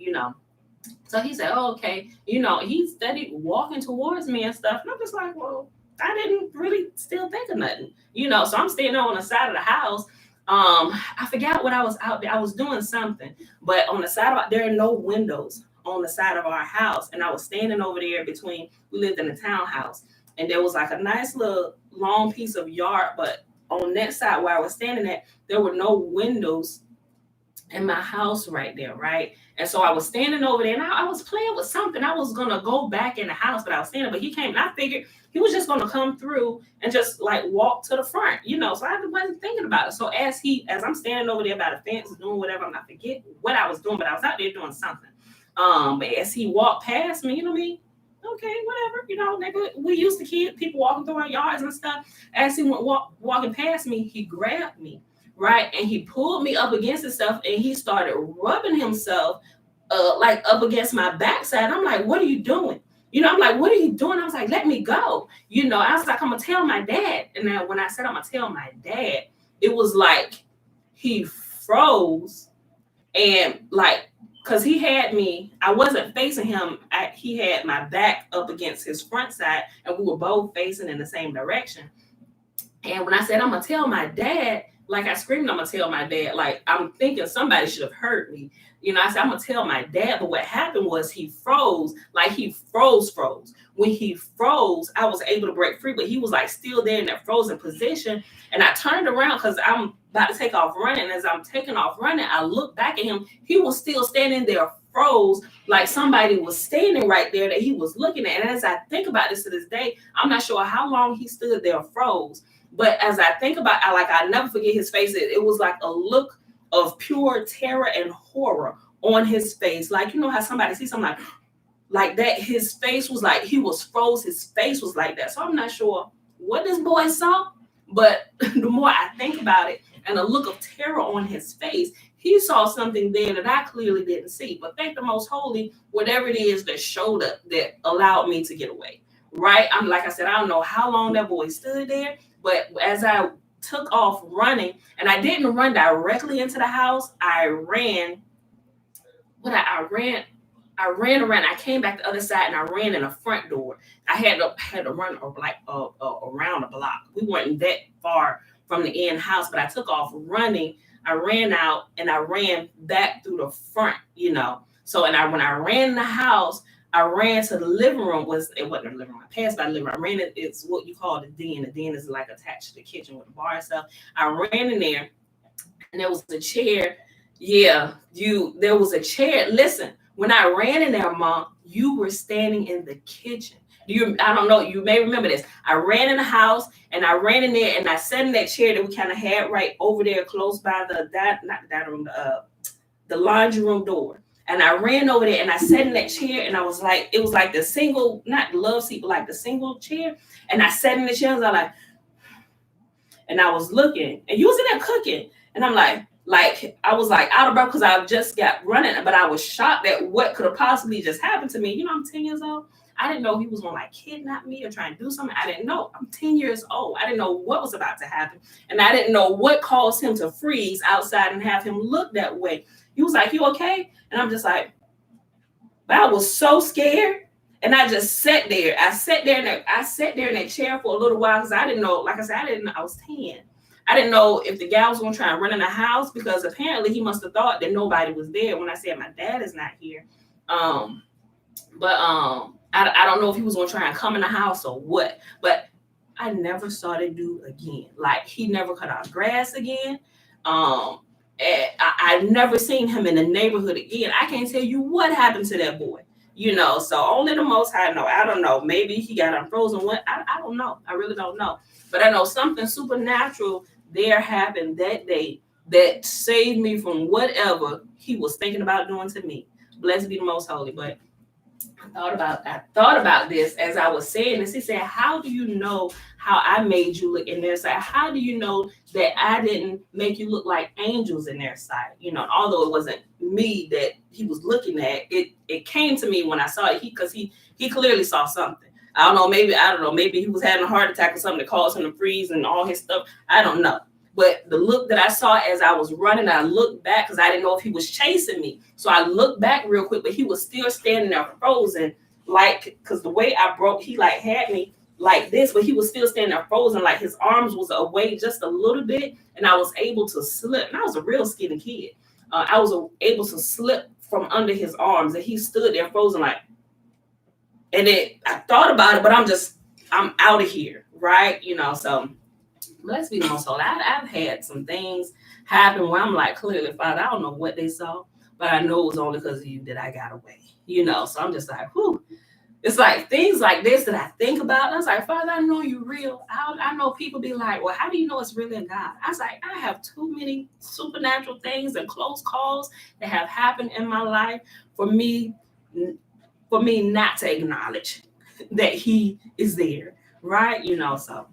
S1: So he said, oh, okay. He studied walking towards me and stuff. And I'm just like, well, I didn't really still think of nothing, So I'm standing on the side of the house. I forgot what I was out there. I was doing something, but on the side of there are no windows on the side of our house. And I was standing over there we lived in a townhouse, and there was like a nice little long piece of yard, but on that side where I was standing at, there were no windows in my house right there, right? And so I was standing over there and I was playing with something. I was going to go back in the house, but I was standing, but he came and I figured he was just going to come through and just like walk to the front, so I wasn't thinking about it. So as I'm standing over there by the fence doing whatever, I'm not forget what I was doing, but I was out there doing something. But as he walked past me, okay, whatever, nigga, we used to people walking through our yards and stuff. As he went walking past me, he grabbed me. Right. And he pulled me up against the stuff and he started rubbing himself like up against my backside. I'm like, what are you doing? I'm like, what are you doing? I was like, let me go. I was like, I'm going to tell my dad. And then when I said I'm going to tell my dad, it was like he froze and like, because he had me, I wasn't facing him. He had my back up against his front side and we were both facing in the same direction. And when I said, I'm going to tell my dad, like I screamed, I'm going to tell my dad, like I'm thinking somebody should have heard me. I said, I'm going to tell my dad. But what happened was he froze, like he froze. When he froze, I was able to break free, but he was like still there in that frozen position. And I turned around because I'm about to take off running. As I'm taking off running, I looked back at him. He was still standing there, froze, like somebody was standing right there that he was looking at. And as I think about this to this day, I'm not sure how long he stood there, froze. But as I think about, I'll never forget his face. It was like a look of pure terror and horror on his face. Like, how somebody sees something like that. His face was like, he was froze. His face was like that. So I'm not sure what this boy saw, but the more I think about it and a look of terror on his face, he saw something there that I clearly didn't see. But thank the Most Holy, whatever it is that showed up that allowed me to get away. Right? I'm like I said, I don't know how long that boy stood there. But as I took off running, and I didn't run directly into the house, I ran. I ran around. I came back the other side, and I ran in the front door. I had to run like around the block. We weren't that far from the end house, but I took off running. I ran out, and I ran back through the front. So, when I ran in the house, I ran to the living room. It wasn't the living room. I passed by the living room. I ran it. It's what you call the den. The den is like attached to the kitchen with the bar and stuff. I ran in there, and there was a chair. Yeah, there was a chair. Listen, when I ran in there, Mom, you were standing in the kitchen. I don't know. You may remember this. I ran in the house, and I ran in there, and I sat in that chair that we kind of had right over there, close by the laundry room door. And I ran over there and I sat in that chair and I was like, it was like the single, not love seat, but like the single chair. And I sat in the chair and I was like, and I was looking and you was in there cooking. And I'm like I was like out of breath because I just got running, but I was shocked at what could have possibly just happened to me. I'm 10 years old. I didn't know he was going to like kidnap me or try and do something. I didn't know. I'm 10 years old. I didn't know what was about to happen. And I didn't know what caused him to freeze outside and have him look that way. He was like, you okay? And I'm just like, but I was so scared. And I just sat there. I sat there in that chair for a little while because I didn't know, like I said, I was 10. I didn't know if the guy was going to try and run in the house because apparently he must have thought that nobody was there when I said my dad is not here. I don't know if he was going to try and come in the house or what. But I never saw that dude again. Like, he never cut our grass again. I never seen him in the neighborhood again. I can't tell you what happened to that boy. So only the Most High know. I don't know. Maybe he got unfrozen. What? I don't know. I really don't know. But I know something supernatural there happened that day that saved me from whatever he was thinking about doing to me. Blessed be the Most Holy. But I thought about this as I was saying this. He said, how do you know how I made you look in their sight? How do you know that I didn't make you look like angels in their sight? Although it wasn't me that he was looking at, it came to me when I saw it. Because he clearly saw something. I don't know, maybe he was having a heart attack or something that caused him to freeze and all his stuff. I don't know. But the look that I saw as I was running, I looked back because I didn't know if he was chasing me. So I looked back real quick, but he was still standing there frozen, like, because the way I broke, he like had me like this, but he was still standing there frozen, like his arms was away just a little bit, and I was able to slip. And I was a real skinny kid. I was able to slip from under his arms, and he stood there frozen, like. And then I thought about it, but I'm out of here, right? So. Let's be the Most Holy. I've had some things happen where I'm like, clearly, Father, I don't know what they saw, but I know it was only because of you that I got away. So I'm just like, whew. It's like things like this that I think about. And I was like, Father, I know you're real. I know people be like, well, how do you know it's really a God? I was like, I have too many supernatural things and close calls that have happened in my life for me not to acknowledge that he is there, right? So.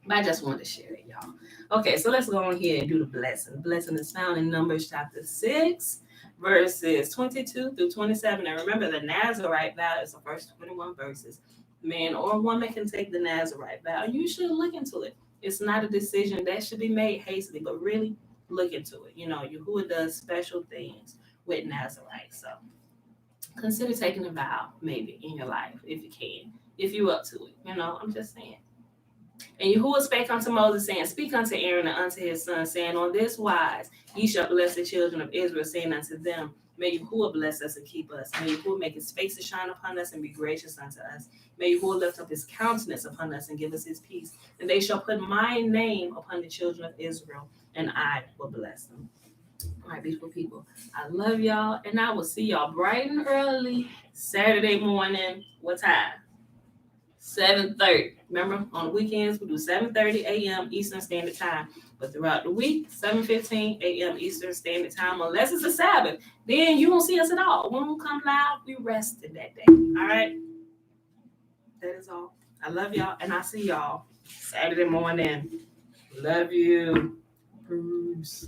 S1: But I just wanted to share it, y'all. Okay, so let's go on here and do the blessing. The blessing is found in Numbers chapter 6, verses 22 through 27. And remember, the Nazarite vow is the first 21 verses. Man or woman can take the Nazarite vow. You should look into it. It's not a decision that should be made hastily, but really look into it. Yahuah does special things with Nazarite. So consider taking a vow, maybe, in your life, if you can. If you're up to it. I'm just saying. And Yahuah spake unto Moses, saying, speak unto Aaron and unto his son, saying, on this wise ye shall bless the children of Israel, saying unto them, may Yahuah bless us and keep us. May Yahuah make his face to shine upon us and be gracious unto us. May Yahuah lift up his countenance upon us and give us his peace. And they shall put my name upon the children of Israel, and I will bless them. All right, beautiful people. I love y'all, and I will see y'all bright and early Saturday morning. What time? 7:30. Remember, on the weekends, we do 7:30 a.m. Eastern Standard Time. But throughout the week, 7:15 a.m. Eastern Standard Time, unless it's a Sabbath. Then you won't see us at all. When we come live, we rested that day. All right? That is all. I love y'all, and I'll see y'all Saturday morning. Love you. Peace.